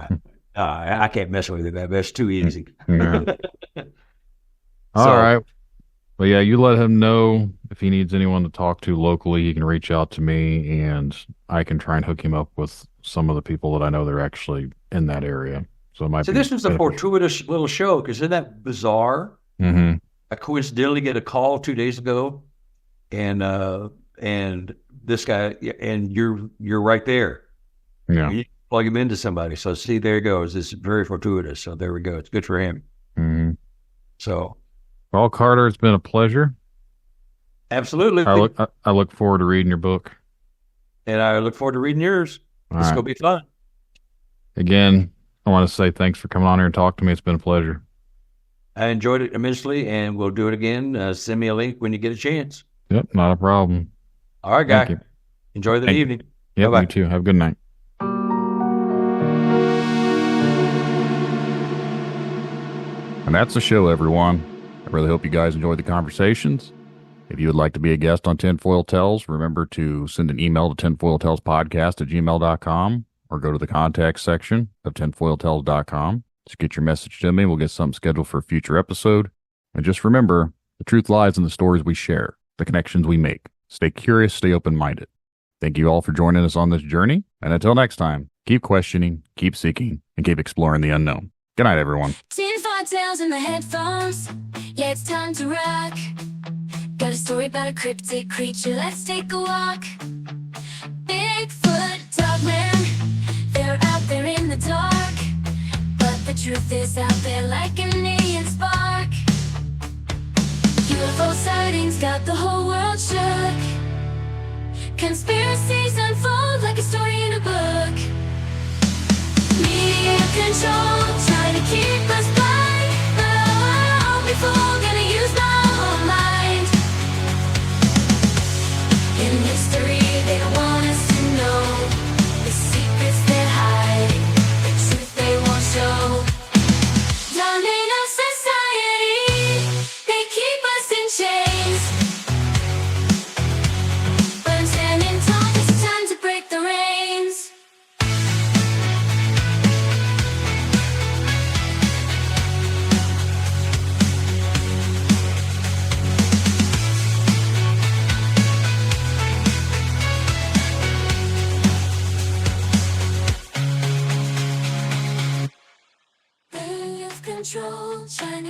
I can't mess with it. That's too easy. Yeah. All right. Well, yeah, you let him know if he needs anyone to talk to locally. He can reach out to me, and I can try and hook him up with some of the people that I know that are actually in that area. So it might. So this was a fortuitous little show, because isn't that bizarre? Mm-hmm. I coincidentally get a call 2 days ago, and this guy, and you're right there. Yeah. You plug him into somebody. So see, there he goes. It's very fortuitous. So there we go. It's good for him. Mm-hmm. So. Well, Carter, it's been a pleasure. Absolutely. I look forward to reading your book. And I look forward to reading yours. It's going to be fun. Again, I want to say thanks for coming on here and talking to me. It's been a pleasure. I enjoyed it immensely, and we'll do it again. Send me a link when you get a chance. Yep, not a problem. All right, guy. Enjoy the evening. Yep, you too. Have a good night. And that's the show, everyone. I really hope you guys enjoyed the conversations. If you would like to be a guest on Tinfoil Tales, remember to send an email to tinfoiltalespodcast@gmail.com or go to the contact section of tinfoiltales.com. Just get your message to me. We'll get something scheduled for a future episode. And just remember, the truth lies in the stories we share, the connections we make. Stay curious, stay open-minded. Thank you all for joining us on this journey. And until next time, keep questioning, keep seeking, and keep exploring the unknown. Good night, everyone. Tinfoil Tales in the headphones. Yeah, it's time to rock. Got a story about a cryptid creature. Let's take a walk. Bigfoot, dogman, they're out there in the dark. But the truth is out there like an alien spark. UFO sightings got the whole world shook. Conspiracies unfold like a story in a book. Media control, trying to keep us blind. But I'll be fool, gonna use my whole mind. In history, they don't want us to know the secrets they're hiding, the truth they won't show. Dominate our society, they keep us in chains. But standing tall, it's time to break the reins.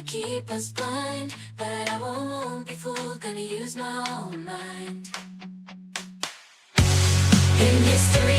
keep us blind, but I won't be fooled, gonna use my own mind. In history